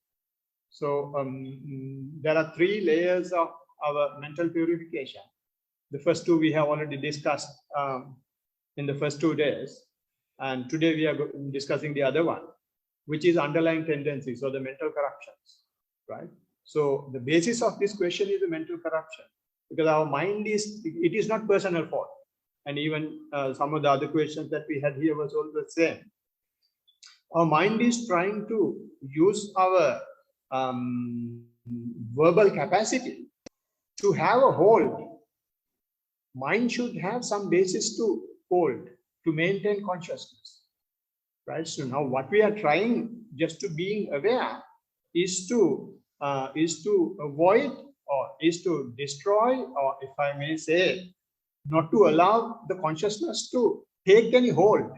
So there are 3 layers of our mental purification. The first 2 we have already discussed in the first 2 days, and today we are discussing the other one, which is underlying tendencies or the mental corruptions, right? So the basis of this question is the mental corruption, because our mind it is not personal fault. And even some of the other questions that we had here was also the same. Our mind is trying to use our verbal capacity to have a hold. Mind should have some basis to hold, to maintain consciousness, right? So now what we are trying just to being aware is to avoid, or is to destroy, or if I may say, not to allow the consciousness to take any hold.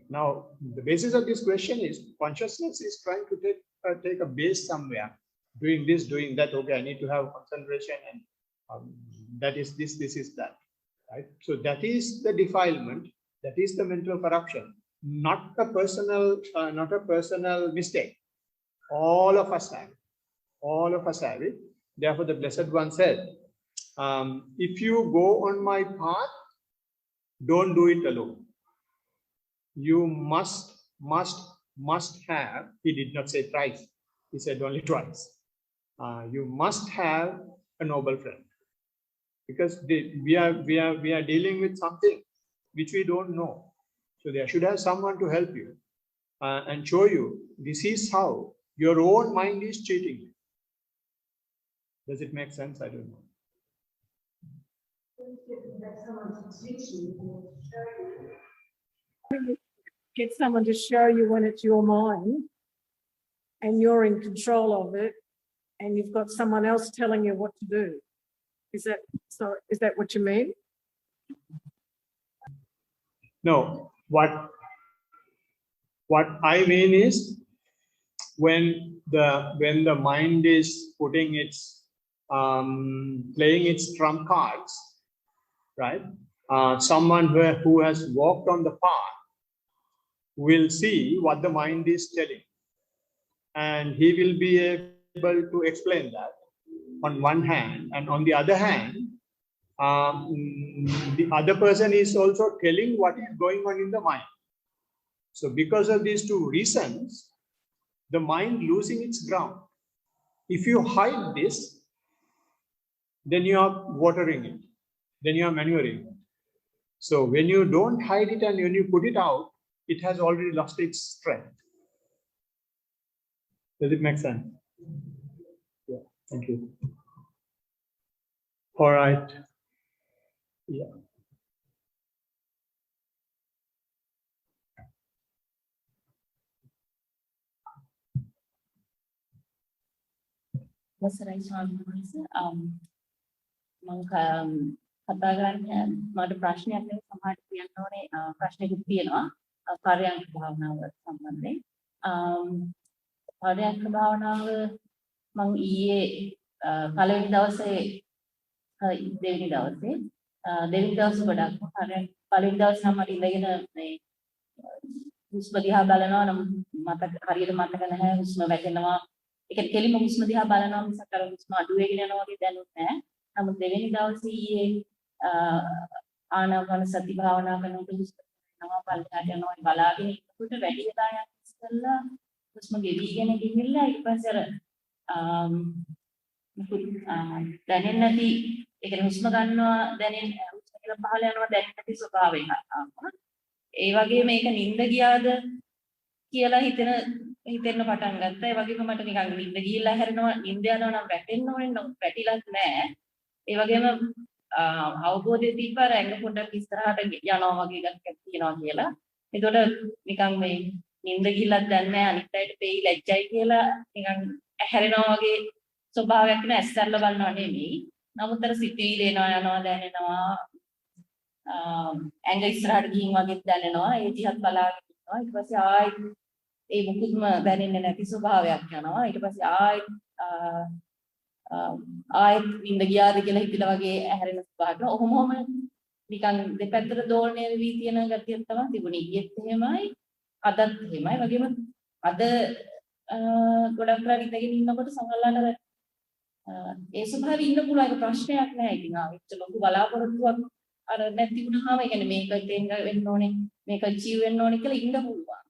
Now, the basis of this question is consciousness is trying to take a base somewhere, doing this, doing that. Okay, I need to have concentration, and that is this is that, right? So that is the defilement, that is the mental corruption, not a personal mistake. All of us have it. All of us have it. Therefore, the Blessed One said, if you go on my path, don't do it alone. You must have, he did not say thrice, he said only twice. You must have a noble friend, because we are dealing with something which we don't know. So there should have someone to help you and show you this is how your own mind is cheating you. Does it make sense? I don't know. Get someone to show you when it's your mind and you're in control of it, and you've got someone else telling you what to do. Is that what you mean? No, what I mean is when the mind is putting its playing its trump cards, right? Someone who has walked on the path will see what the mind is telling, and he will be able to explain that on one hand, and on the other hand, the other person is also telling what is going on in the mind. So because of these 2 reasons, the mind losing its ground. If you hide this, then you are watering it, then you are manuring it. So when you don't hide it and when you put it out, it has already lost its strength. Does it make sense? Yeah, thank you. All right. Yeah. අවසරයි ස්වාමීන් වහන්සේ මම කතා කරන්නේ මට ප්‍රශ්නයක් නෙවෙයි සමහරට කියන්න ඕනේ ප්‍රශ්නකුත් තියෙනවා පරයන්ක භාවනාව සම්බන්ධයෙන් පරයන්ක භාවනාව මම ඊයේ පළවෙනි දවසේ දෙවෙනි දවසේ ගොඩක් පළවෙනි දවසේ නම් මට ඉඳගෙන මේ හුස්ම දිහා බලනවා නම් මතක හරියට මතක නැහැ හුස්ම වැටෙනවා ඒක කෙලිම හුස්ම දිහා බලනවා මිසක් අර හුස්ම අඩු වෙගෙන යනවා වගේ දැනුන්නේ නැහැ. නමුත් දෙවෙනි දවසේ ඊයේ ආනාපාන සති භාවනා කරනකොට හුස්ම යනවා පල්ලෙහාට යනවා බලාගෙන ඉන්නකොට වැඩි වෙලා යන ඉස්සෙල්ලා හුස්ම ගෙවිගෙන ගිහිල්ලා ඊට පස්සේ අර දැනෙන්නේ නැති ඒ කියන්නේ හුස්ම ගන්නවා දැනෙන්නේ හුස්ම කියලා පහළ යනවා දැනෙන්නේ නැති ස්වභාවයක් ආවා. ඒ වගේ මේක නිින්ද ගියාද කියලා හිතෙන්න පටන් ගත්තා. ඒ වගේම මට නිකන් නිින්ද ගිහිල්ලා හැරෙනවා නිින්ද යනවා නම් වැටෙන්න ඕනේ නම් වැටිලත් නැහැ. ඒ වගේම අවබෝධය තිබ්බා ඇඟ පොඩ්ඩක් ඉස්සරහට යනවා වගේ එකක් තියෙනවා කියලා. එතකොට නිකන් මේ නිින්ද ගිහිල්ලත් දැන් නැහැ අනිත් අයට පෙයි ලැජ්ජයි කියලා නිකන් හැරෙනවා වගේ ස්වභාවයක් නේ ඇස්සල්ලා බලනවා නෙමෙයි. නමුත් අර සිතිවිලි යනවා දැනෙනවා ඇඟ ඉස්සරහට ගිහින් වගේ දැනෙනවා. ඒ දිහත් බලාගෙන ඉන්නවා. ඊට පස්සේ ආයෙත් ඒ මුකුත්ම දැනෙන්නේ නැති ස්වභාවයක් යනවා. ඊට පස්සේ ආයෙත් ආයෙත් නිින්ද ගියාද කියලා හිතලා වගේ ඇහැරෙන ස්වභාවයක්. ඔහොම නිකන් දෙපැත්තට දෝලණය වෙවි තියෙන ගතියක් තමයි තිබුණේ. ඊයේත් එහෙමයි අදත් එහෙමයි. වගේම අද ගොඩක් වෙලා ඉඳගෙන ඉන්නකොට සමහරවිට ඒ ස්වභාවය ඉන්න පුළුවන් ඒක ප්‍රශ්නයක් නෑ. ඉතින් ආවිත් ලොකු බලාපොරොත්තුවක් අර නැති වුණාම ඒ කියන්නේ මේක තෙන් වෙන්න ඕනේ මේක අචීව් වෙන්න ඕනේ කියලා ඉන්න පුළුවන්.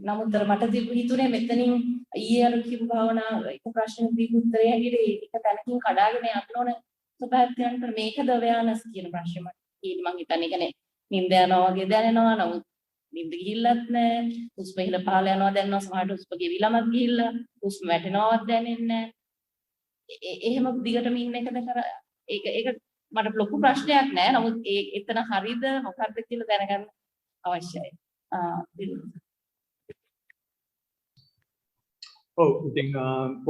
නමුත් මට හිතුනේ මෙතනින් ඊයේ අර කිව්ව භාවනා එක ප්‍රශ්නෙක දීපු උත්තරය හැටියට ඒක තැනකින් කඩාගෙන යන්න ඕන ස්වභාවයක් තියෙනවා. මේකද අවයානස් කියන ප්‍රශ්නේ මට මම හිතන්නේ කියන්නේ නිින්ද යනවා වගේ දැනෙනවා. නමුත් නිින්ද ගිහිල්ලත් නෑ. හුස්ම ඉහළ පහළ යනවා දැනෙනවා. සමහරට හුස්ම ගෙවිලමත් ගිහිල්ලා හුස්ම වැටෙනවත් දැනෙන්නේ නෑ. එහෙම දිගටම ඉන්න එකද කර ඒක මට ලොකු ප්‍රශ්නයක් නෑ. නමුත් එතන හරිද මොකක්ද කියලා දැනගන්න අවශ්‍යයි. ඔව් ඉතින්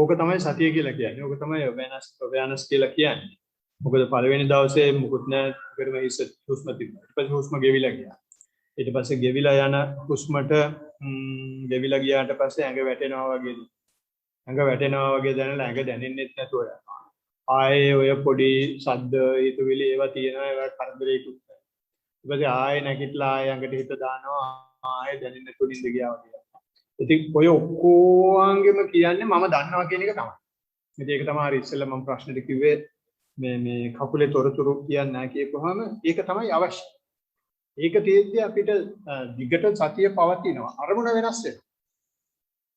ඕක තමයි සතිය කියලා කියන්නේ. ඕක තමයි awareness කියලා කියන්නේ. මොකද පළවෙනි දවසේ මුකුත් නැහැ කරම හුස්ම තිබ්බා. ඊට පස්සේ හුස්ම ගෙවිලා ගියා. ඊට පස්සේ ගෙවිලා යන හුස්මට ගෙවිලා ගියාට පස්සේ ඇඟ වැටෙනවා වගේ. ඇඟ වැටෙනවා වගේ දැනලා ඇඟ දැනෙන්නෙත් නැතුව යනවා. ආයේ ඔය පොඩි ශබ්ද හිතුවිලි ඒවා තියෙනවා ඒවා කරදරේකුත් නැහැ. ඊට පස්සේ ආයේ නැගිටලා ආයේ ඇඟට හිත දානවා ආයේ දැනෙන්නේ නැතුව නිින්ද ගියා වගේ. ඉතින් ඔය ඔක්කොංගෙම කියන්නේ මම දන්නවා කියන එක තමයි. ඉතින් ඒක තමයි ඉස්සෙල්ලා මම ප්‍රශ්නෙට කිව්වේ මේ කකුලේ තොරතුරු කියන්නේ නැහැ කියපුවාම ඒක තමයි අවශ්‍ය. ඒක තියෙද්දි අපිට දිගට සතිය පවතිනවා. අරමුණ වෙනස් වෙනවා.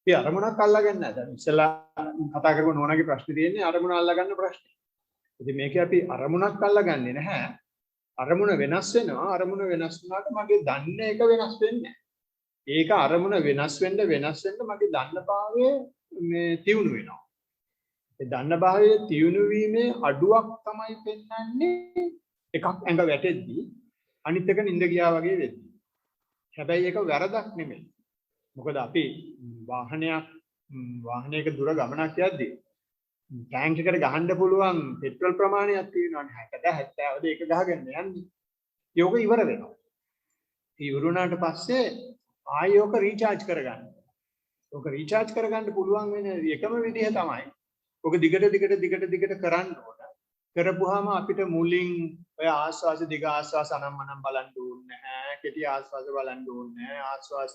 අපි අරමුණක් අල්ලගන්නේ නැහැ. දැන් ඉස්සෙල්ලා කතා කරපු නෝනාගේ ප්‍රශ්නේ තියෙන්නේ අරමුණ අල්ලගන්න ප්‍රශ්නේ. ඉතින් මේකේ අපි අරමුණක් අල්ලගන්නේ නැහැ. අරමුණ වෙනස් වෙනවා. අරමුණ වෙනස් වුණාට මගේ දන්න එක වෙනස් වෙන්නේ නැහැ. ඒක අරමුණ වෙනස් වෙන්න මගේ දන්න භාවය මේ තියුණු වෙනවා. ඒ දන්න භාවයේ තියුණු වීමේ අඩුවක් තමයි පෙන්වන්නේ එකක් ඇඟ වැටෙද්දී අනිත් එක නිින්ද ගියා වගේ වෙද්දී. හැබැයි ඒක වැරදක් නෙමෙයි. මොකද අපි වාහනයක දුර ගමනක් යද්දී ටැංක් එකට ගහන්න පුළුවන් පෙට්‍රල් ප්‍රමාණයක් තියෙනවානේ 60 70ද ඒක ගහගෙන යන්නේ. ඒක ඉවර වෙනවා. ඉවර වුණාට පස්සේ ආයෝක රීචාර්ජ් කරගන්න. ඔක රීචාර්ජ් කරගන්න පුළුවන් වෙන එකම විදිහ තමයි. ඔක දිගට කරන්න ඕන. කරපුවාම අපිට මුලින් ඔය ආස්වාස දිග ආස්වාස අනම්මනම් බලන්න ඕනේ නැහැ. කෙටි ආස්වාස බලන්න ඕනේ නැහැ. ආස්වාස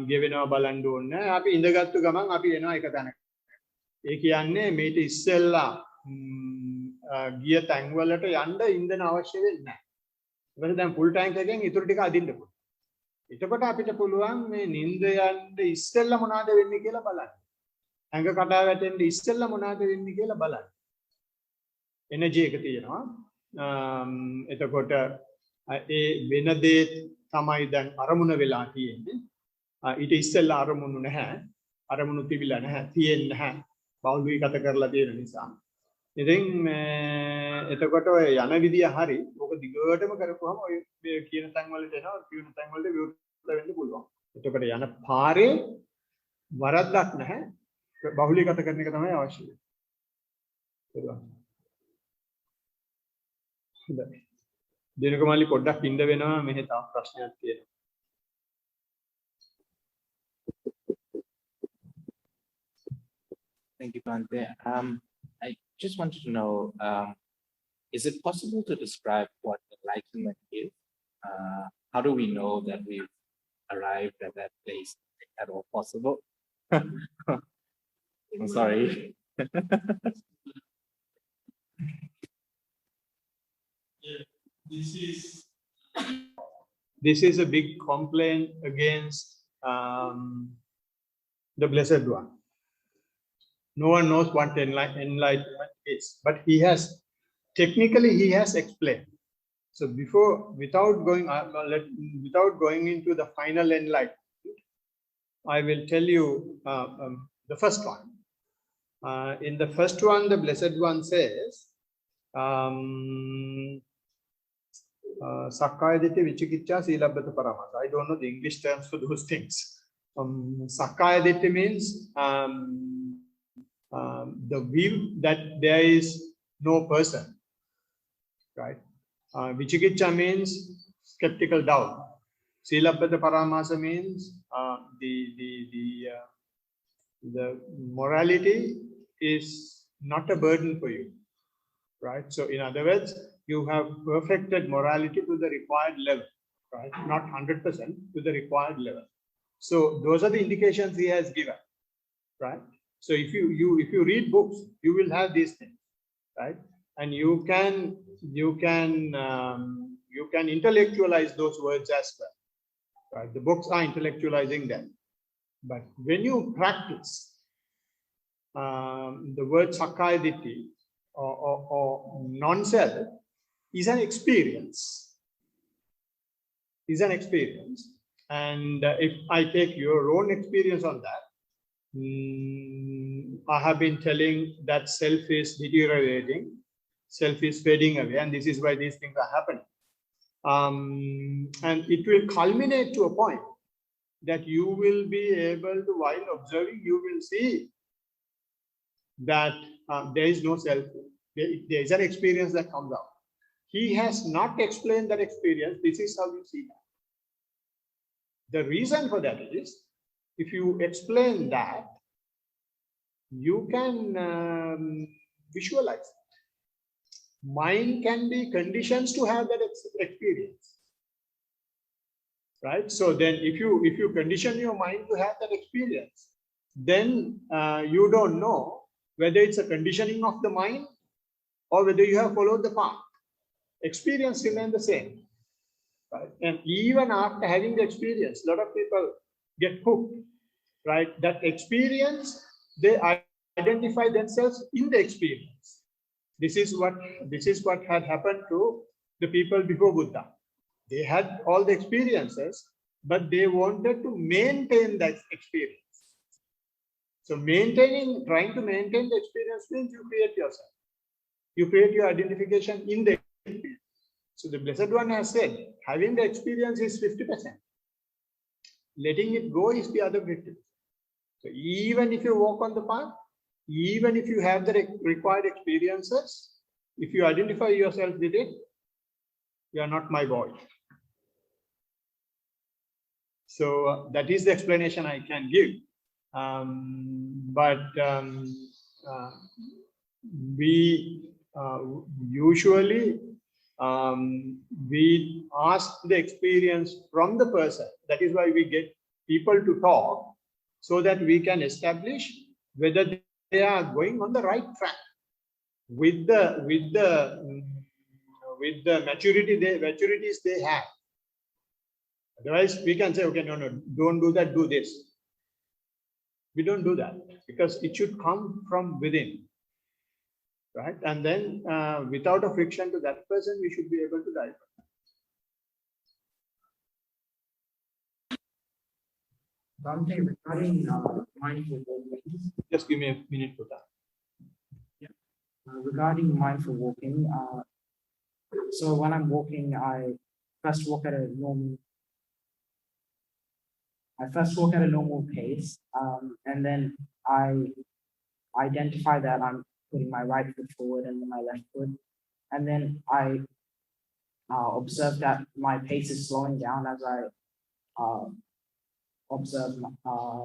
ගෙවෙනවා බලන්න ඕනේ නැහැ. අපි ඉඳගත්තු ගමන් අපි එනවා එක තැනක. ඒ කියන්නේ මේක ඉස්සෙල්ලා ගිය තැන් වලට යන්න ඉන්ධන අවශ්‍ය වෙන්නේ නැහැ. ඊට දැන් ෆුල් ටැංක් එකෙන් ඊටු ටික අදින්න පුළුවන්. එතකොට අපිට පුළුවන් මේ නිින්ද යන්න ඉස්සෙල්ලා මොනවද වෙන්නේ කියලා බලන්න. ඇඟ කඩා වැටෙන්න ඉස්සෙල්ලා මොනවද වෙන්නේ කියලා බලන්න. එනර්ජි එක තියෙනවා. එතකොට ඒ වෙන දේ තමයි දැන් අරමුණ වෙලා තියෙන්නේ. ඊට ඉස්සෙල්ලා අරමුණු නැහැ. අරමුණු තිබිලා නැහැ. තියෙන්නේ නැහැ. බෞද්ධීගත කරලා තියෙන නිසා. ඉතින් එතකොට ඔය යන විදිය හරි. ඔක දිගටම කරපුවම ඔය කියන තැන් වලට එනවා. කියන තැන් වලට විවෘත වෙන්න පුළුවන්. එතකොට යන පාරේ වරද්දක් නැහැ. බහුලීගත කරන එක තමයි අවශ්‍ය වෙන්නේ. හොඳයි. දිනකමලි පොඩ්ඩක් ඉඳ වෙනවා මෙහෙ තා ප්‍රශ්නයක් තියෙනවා. Thank you, Bhante. I just wanted to know, is it possible to describe what enlightenment is? How do we know that we've arrived at that place at all possible? I'm sorry. This is a big complaint against the Blessed One. No one knows what enlightenment is, but he has explained. So without going into the final enlightenment, I will tell you the first one. In the first one, the Blessed One says, Sakkaya Ditthi Vichikicha Silabbata Paramasa. I don't know the English terms for those things. Sakkaya Ditthi means the view that there is no person, right? Vichikicha means skeptical doubt. Silabbata Paramasa means the morality is not a burden for you, right? So in other words, you have perfected morality to the required level, right? Not 100%, to the required level. So those are the indications he has given, right? So if you read books, you will have these things, right? And you can intellectualize those words as well, right? The books are intellectualizing them, but when you practice, the word Sakkaya Ditthi or non-self is an experience. Is an experience, and if I take your own experience on that. I have been telling that self is deteriorating, self is fading away, and this is why these things are happening. And it will culminate to a point that you will be able to, while observing, you will see that there is no self. There is an experience that comes out. He has not explained that experience. This is how you see that. The reason for that is, if you explain that, you can visualize it. Mind can be conditions to have that experience, right? So then if you condition your mind to have that experience, then you don't know whether it's a conditioning of the mind or whether you have followed the path. Experience remains the same, right? And even after having the experience, a lot of people get hooked, right? That experience, they identify themselves in the experience. This is what had happened to the people before Buddha. They had all the experiences, but they wanted to maintain that experience. So trying to maintain the experience means you create yourself. You create your identification in the experience. So the Blessed One has said, having the experience is 50%. Letting it go is the other 50%. So even if you walk on the path, even if you have the required experiences, if you identify yourself with it, you are not my boy. So that is the explanation I can give. We usually we ask the experience from the person. That is why we get people to talk, so that we can establish whether they are going on the right track with the maturities they have. Otherwise, we can say, okay, no, don't do that, do this. We don't do that because it should come from within, right? And then without a friction to that person, we should be able to dive. Regarding mindful walking. Just give me a minute for that. Yeah. Regarding mindful walking, so when I'm walking, I first walk at a normal pace, and then I identify that I'm putting my right foot forward and then my left foot, and then I observe that my pace is slowing down as I observe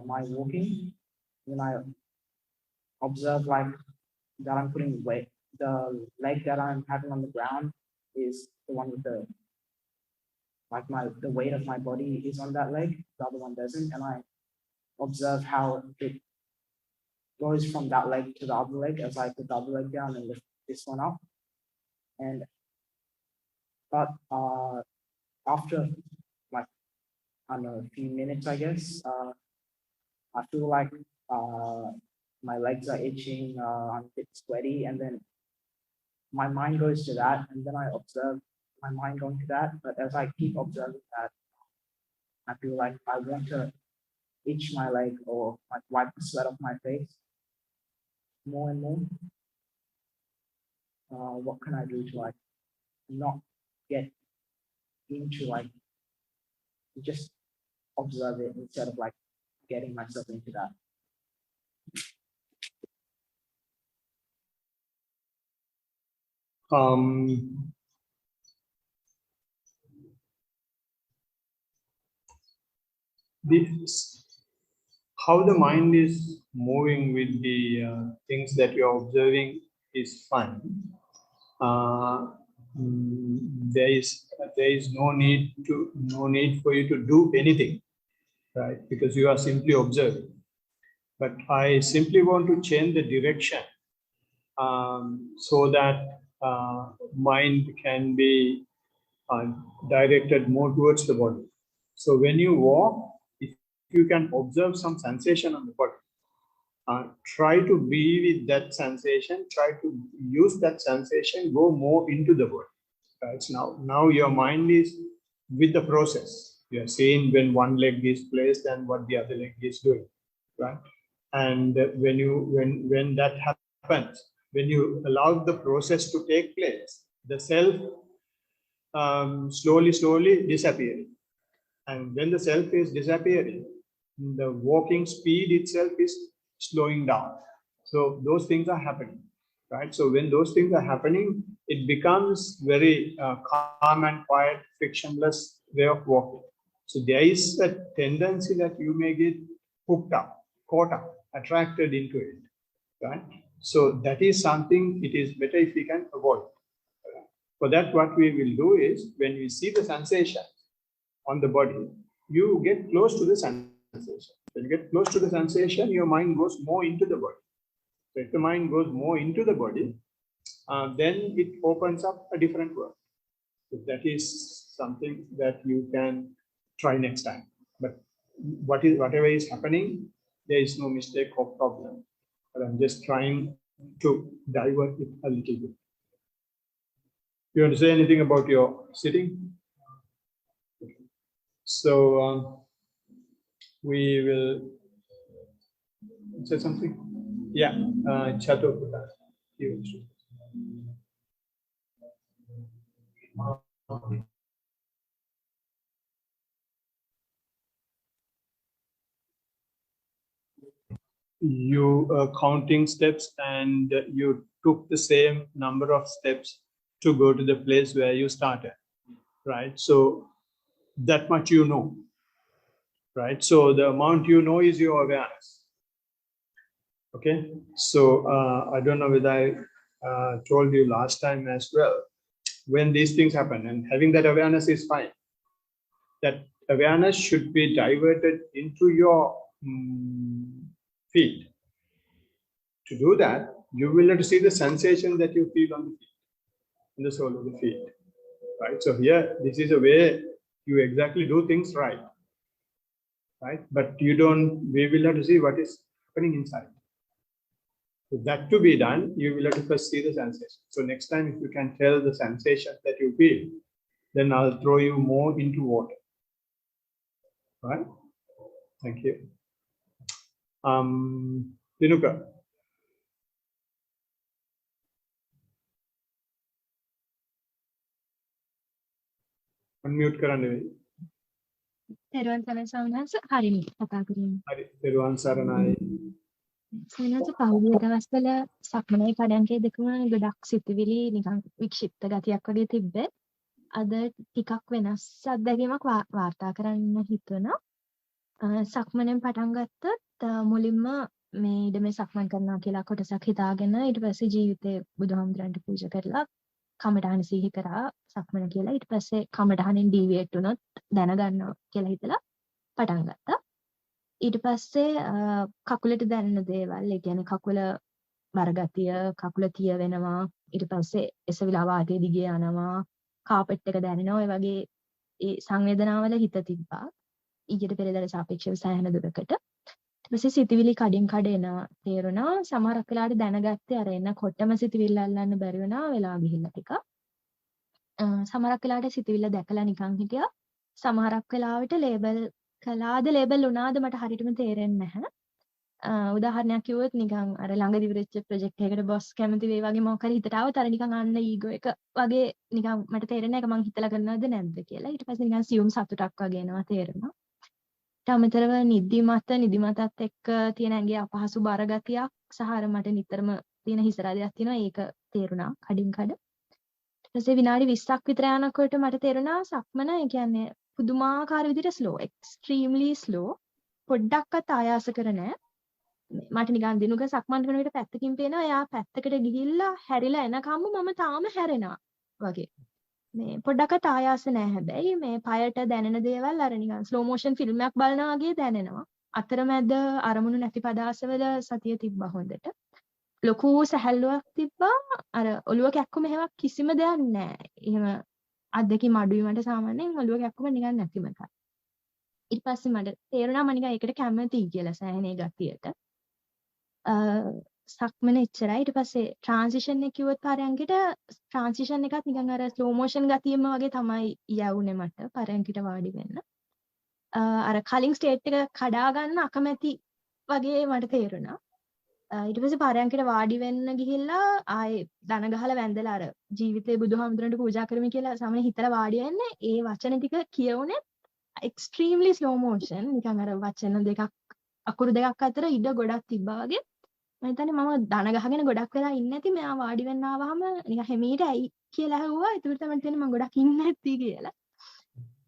my walking. When I observe like that I'm putting weight, the leg that I'm having on the ground is the one with the weight of my body is on that leg, the other one doesn't, and I observe how it goes from that leg to the other leg as I put the other leg down and lift this one up. But after like, I don't know, a few minutes, I guess, I feel like my legs are itching, I'm a bit sweaty, and then my mind goes to that, and then I observe my mind going to that. But as I keep observing that, I feel like I want to itch my leg or like wipe the sweat off my face more and more. What can I do to like not get into like just observe it instead of like getting myself into that? How the mind is moving with the things that you're observing is fine. There is no need for you to do anything, right? Because you are simply observing. But I simply want to change the direction so that mind can be directed more towards the body. So when you walk, if you can observe some sensation on the body, try to be with that sensation, try to use that sensation, go more into the body. Right? So now your mind is with the process. You are seeing when one leg is placed and what the other leg is doing, right? And when that happens, when you allow the process to take place, the self slowly disappearing. And when the self is disappearing, the walking speed itself is slowing down. So those things are happening, right? So when those things are happening, it becomes very calm and quiet, frictionless way of walking. So there is a tendency that you may get hooked up, caught up, attracted into it, right? So that is something it is better if we can avoid. For that, what we will do is, when we see the sensation on the body, you get close to the sensation. When you get close to the sensation, your mind goes more into the body. So if the mind goes more into the body, then it opens up a different world. So that is something that you can try next time. But whatever is happening, there is no mistake or problem. But I'm just trying to divert it a little bit. You want to say anything about your sitting? So we will say something. Yeah, Chatuputa. You counting steps, and you took the same number of steps to go to the place where you started, right? So that much you know, right? So the amount you know is your awareness. Okay, so I don't know whether I told you last time as well, when these things happen, and having that awareness is fine. That awareness should be diverted into your feet. To do that, you will have to see the sensation that you feel on the feet, in the sole of the feet, right? So here, this is a way you exactly do things right? But you don't, we will have to see what is happening inside. For that to be done, you will have to first see the sensation. So next time, if you can tell the sensation that you feel, then I'll throw you more into water. Right? Thank you. Dinuka. Unmute කරන්න වෙයි. තෙරුවන් සරණයි සවනස හරිනේ කතා කරමු. හරි තෙරුවන් සරණයි. සවනස පහුගිය දවස්වල සක්මනේ කඩන්කේ දෙකම ගොඩක් සිතුවිලි නිකන් වික්ෂිප්ත ගතියක් වගේ තිබ්බේ. අද ටිකක් වෙනස් අත්දැකීමක් වාර්තා කරන්න හිතුණා. සක්මනෙන් පටන් ගත්තත් මුලින්ම මේ ඉඩමේ සක්මන් කරනවා කියලා කොටසක් හිතාගෙන ඊට පස්සේ ජීවිතේ බුදුහාමුදුරන්ට පූජා කරලා කමඨාන සිහි කරා සක්මන කියලා ඊට පස්සේ කමඨානෙන් ඩීවියේට් වුණොත් දැනගන්නවා කියලා හිතලා පටන් ගත්තා. ඊට පස්සේ කකුලට දැනෙන දේවල්, ඒ කියන්නේ කකුල බරගතිය, කකුල තිය වෙනවා, ඊට පස්සේ එසවිලා වාතයේ දිගේ යනවා, කාපට් එක දැනෙනවා, ඒ වගේ ඒ සංවේදනාවල හිත තිබ්බා. ඊට පෙරේදට සාපේක්ෂව සෑහෙන දුරකට. ඊට පස්සේ සිතවිලි කඩින් කඩ එනවා තේරුණා. සමහරක් වෙලාවට දැනගත්තේ අර එනකොටම සිතවිල්ල අල්ලන්න බැරි වුණා වෙලා ගිහිල්ලා ටික. සමහරක් වෙලාවට සිතවිල්ල දැකලා නිකන් හිටියා. සමහරක් වෙලාවට ලේබල් කළාද ලේබල් වුණාද මට හරියටම තේරෙන්නේ නැහැ. උදාහරණයක් කිව්වොත් නිකන් අර ළඟදි විරච්ච ප්‍රොජෙක්ට් එකකට බොස් කැමති වෙයි වගේ මොකක් හරි හිතට ආවොත් අර නිකන් අන්න ඊගෝ එක වගේ නිකන් මට තේරෙන්නේ නැහැ මං හිතලා කරනවද නැද්ද කියලා. ඊට පස්සේ නිකන් සියුම් සතුටක් වගේ එනවා තේරෙනවා. ඊට අමතරව නිදිමතත් එක්ක තියෙන ඇඟේ අපහසු බර ගතියක් සහ අර මට නිතරම තියෙන හිසරදයක් තියෙනවා ඒක තේරුණා කඩින් කඩ. ඊට පස්සේ විනාඩි 20ක් විතර යනකොට මට තේරුණා සක්මන ඒ කියන්නේ පුදුමාකාර විදිහට ස්ලෝ, එක්ස්ට්‍රීම්ලි ස්ලෝ. පොඩ්ඩක්වත් ආයාස කර නැහැ. මට නිකන් දිනුක සක්මන් කරන විට පැත්තකින් පේනවා එයා පැත්තකට ගිහිල්ලා හැරිලා එනකම්ම මම තාම හැරෙනවා වගේ. මේ පොඩ්ඩක්වත් ආයාස නැහැ හැබැයි මේ පයට දැනෙන දේවල් අර නිකන් ස්ලෝ මෝෂන් ෆිල්ම් එකක් බලනවා වගේ දැනෙනවා. අතරමැද අරමුණු නැති පදාසවල සතිය තිබ්බා හොඳට. ලොකු සැහැල්ලුවක් තිබ්බා. අර ඔළුව කැක්කුම එහෙම කිසිම දෙයක් නැහැ. එහෙම අද්දකින් මඩුවීමට සාමාන්‍යයෙන් ඔළුව කැක්කුම නිකන් නැතිම එකක්. ඊට පස්සේ මට තේරුණා මම නිකන් ඒකට කැමතියි කියලා සෑහෙන ගතියට. සක්මන එච්චරයි. ඊට පස්සේ ට්‍රාන්සිෂන් එක කිව්වොත් පරයන්කට ට්‍රාන්සිෂන් එකත් නිකන් අර ස්ලෝ මෝෂන් ගතියෙම වගේ තමයි යවුනේ මට පරයන්කට වාඩි වෙන්න. අර කලින් ස්ටේට් එක කඩා ගන්න අකමැති වගේ මට තේරුණා. ඊට පස්සේ පරයන්කට වාඩි වෙන්න ගිහිල්ලා ආයේ දන ගහලා වැඳලා අර ජීවිතේ බුදුහාමුදුරන්ට පූජා කරමි කියලා සමහර හිතලා වාඩි වෙන්නේ ඒ වචන ටික කියවුනේ extremely slow motion නිකන් අර වචන දෙකක් අකුරු දෙකක් අතර ඉඩ ගොඩක් තිබ්බා වගේ. මම හිතන්නේ මම දන ගහගෙන ගොඩක් වෙලා ඉන්නේ නැති මෙයා වාඩි වෙන්න ආවහම නිකන් හැමීට ඇයි කියලා ඇහුවා. ඒකට තමයි තේරෙන්නේ මම ගොඩක් ඉන්නේ නැති කියලා.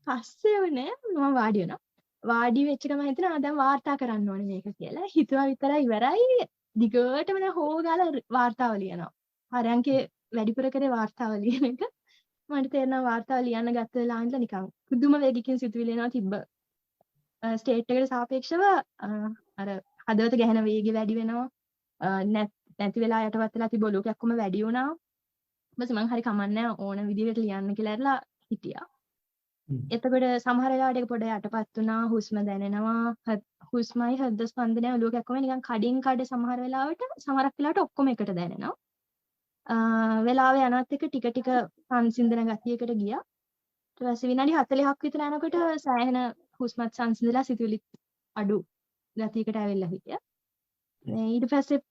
පස්සේ වනේ මම වාඩි වෙනවා. වාඩි වෙච්ච ගමන් හිතනවා දැන් වාර්තා කරන්න ඕනේ මේක කියලා. හිතුවා විතරයි ඉවරයි. දිගටම දැන් හොව ගාලා වාර්තාව ලියනවා. හරයන්කේ වැඩිපුර කරේ වාර්තාව ලියන එක. මට තේරෙනවා වාර්තාව ලියන්න ගත්ත වෙලාව ඉඳලා නිකන් පුදුම වේගකින් සිතුවිලි එනවා තිබ්බ. ස්ටේට් එකට සාපේක්ෂව අර හදවත ගැහෙන වේගය වැඩි වෙනවා. නැති වෙලා යටපත් වෙලා තිබ්බ ඔලුව කැක්කුම වැඩි වුණා. ඊපස්සේ මං හරි කමන්නේ ඕන විදිහට ලියන්න කියලා ඇරලා හිටියා. එතකොට සමහර වෙලාවට ඒක පොඩ යටපත් වුණා, හුස්ම දැනෙනවා, හුස්මයි හෘද ස්පන්දනය ඔලුව කැක්කුම නිකන් කඩින් කඩ සමහර වෙලාවට සමහරක් වෙලාවට ඔක්කොම එකට දැනෙනවා. වෙලාව යනත් එක ටික ටික සංසිඳන ගතියකට ගියා. ඊට පස්සේ විනාඩි 40ක් විතර යනකොට සෑහෙන හුස්මත් සංසිඳලා සිතුවිලි අඩු ගතියකට ඇවිල්ලා හිටියා. ඊට පස්සේ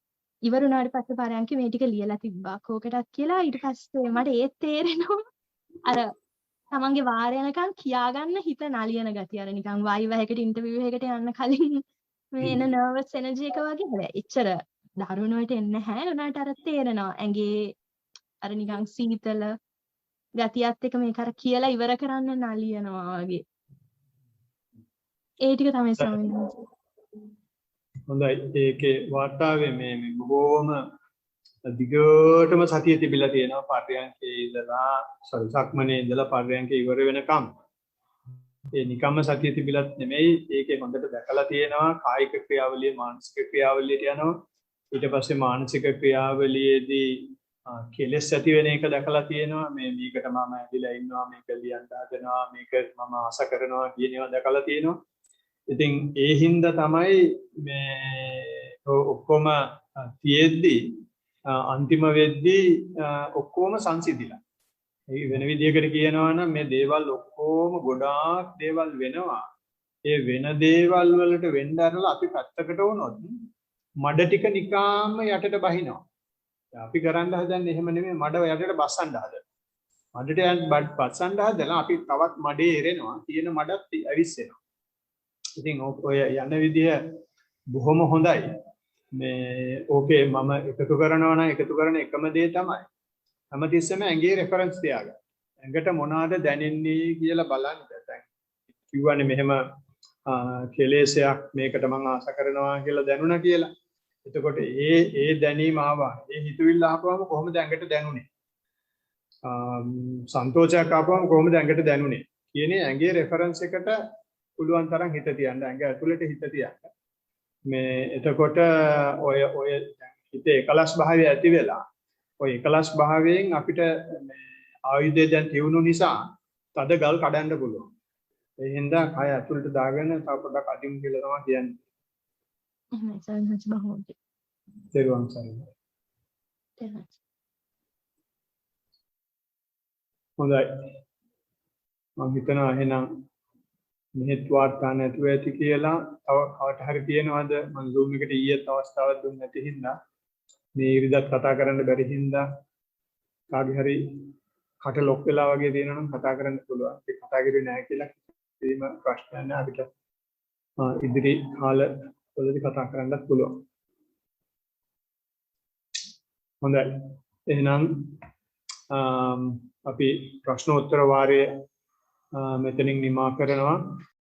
ඉවර වුණාට පස්සේ පරයන්ක මේ ටික ලියලා තිබ්බා කෝකටත් කියලා. ඊට පස්සේ මට ඒත් තේරෙනවා අර තමන්ගේ වාර යනකම් කියාගන්න හිත නලියන ගතිය. අර නිකන් වයිව් එකකට ඉන්ටර්විව් එකකට යන්න කලින් මේ එන නර්වස් එනර්ජි එක වගේ. හැබැයි එච්චර දරුණුවට එන්නේ නැහැ. උනාට අර තේරෙනවා ඇඟේ අර නිකන් සීතල ගතියත් එක මේක අර කියලා ඉවර කරන්න නලියනවා වගේ. ඒ ටික තමයි ස්වාමීන් වහන්සේ. හොඳයි. ඒකේ වාර්තාවේ මේ බොහෝම දිගටම සතිය තිබිලා තියෙනවා පර්යන්කේ ඉඳලා සක්මනේ ඉඳලා පර්යන්කේ ඉවර වෙනකම්. ඒ නිකම්ම සතිය තිබිලත් නෙමෙයි. ඒකේ හොඳට දැකලා තියෙනවා කායික ක්‍රියාවලිය මානසික ක්‍රියාවලියට යනවා. ඊට පස්සේ මානසික ක්‍රියාවලියේදී කෙලෙස් ඇති වෙන එක දැකලා තියෙනවා. මේකට මම ඇදිලා ඉන්නවා, මේක ලියන්න හදනවා, මේක මම ආස කරනවා කියන ඒවා දැකලා තියෙනවා. ඉතින් ඒ හින්දා තමයි මේ ඔක්කොම තියෙද්දි අන්තිම වෙද්දී ඔක්කොම සංසිඳිලා. ඒ වෙන විදිහකට කියනවා නම් මේ දේවල් ඔක්කොම ගොඩාක් දේවල් වෙනවා. ඒ වෙන දේවල් වලට වෙන්න ඇරලා අපි පැත්තකට වුණොත් මඩ ටික නිකාම්ම යටට බහිනවා. අපි කරන්න හදන්නේ එහෙම නෙමෙයි, මඩ යටට බස්සන්න හදනවා. මඩට බස්සන්න හදලා අපි තවත් මඩේ එරෙනවා. තියෙන මඩත් ඇවිස්සෙනවා. ඉතින් ඔය යන විදිය බොහොම හොඳයි. මේ ඕකේ මම එකතු කරනවා නම් එකතු කරන එකම දේ තමයි හැමතිස්සෙම ඇඟේ රෙෆරන්ස් තියාගන්න. ඇඟට මොනවාද දැනෙන්නේ කියලා බලන්න. දැන් කිව්වනේ මෙහෙම කෙලෙසයක් මේකට මම ආස කරනවා කියලා දැනුණා කියලා. එතකොට ඒ දැනීම ආවා. ඒ හිතුවිල්ල ආපුවම කොහොමද ඇඟට දැනුනේ? සන්තෝෂයක් ආපුවම කොහොමද ඇඟට දැනුනේ? කියන්නේ ඇඟේ රෙෆරන්ස් එකට පුළුවන් තරම් හිත තියන්න. ඇඟ ඇතුළට හිත තියන්න. මේ එතකොට ඔය හිතේ එකලස් භාවය ඇති වෙලා ඔය එකලස් භාවයෙන් අපිට මේ ආයුධය දැන් තියුණු නිසා තද ගල් කඩන්න පුළුවන්. ඒ හින්දා කය ඇතුළට දාගෙන තව පොඩක් අදින් කියලා තමයි කියන්නේ. එහෙමයි සල්හස් බහුවද. තෙරුවන් සරණයි. හොඳයි. මම හිතනවා එහෙනම් මෙහෙත් වාර්තා නැතුව ඇති කියලා. තව කවට හරි තියෙනවද? මම Zoom එකට ඊයේත් අවස්ථාවක් දුන්නේ නැති හින්දා මේ ඉරිදත් කතා කරන්න බැරි හින්දා කාගේ හරි කට ලොක් වෙලා වගේ තියෙනවා නම් කතා කරන්න පුළුවන්. ඒක කතා කරුවේ නැහැ කියලා කිසිම ප්‍රශ්නයක් නැහැ. අපිට ඉදිරි කාලවලදී කතා කරන්නත් පුළුවන්. හොඳයි. එහෙනම් අපි ප්‍රශ්නෝත්තර වාරය මෙතනින් නිමා කරනවා.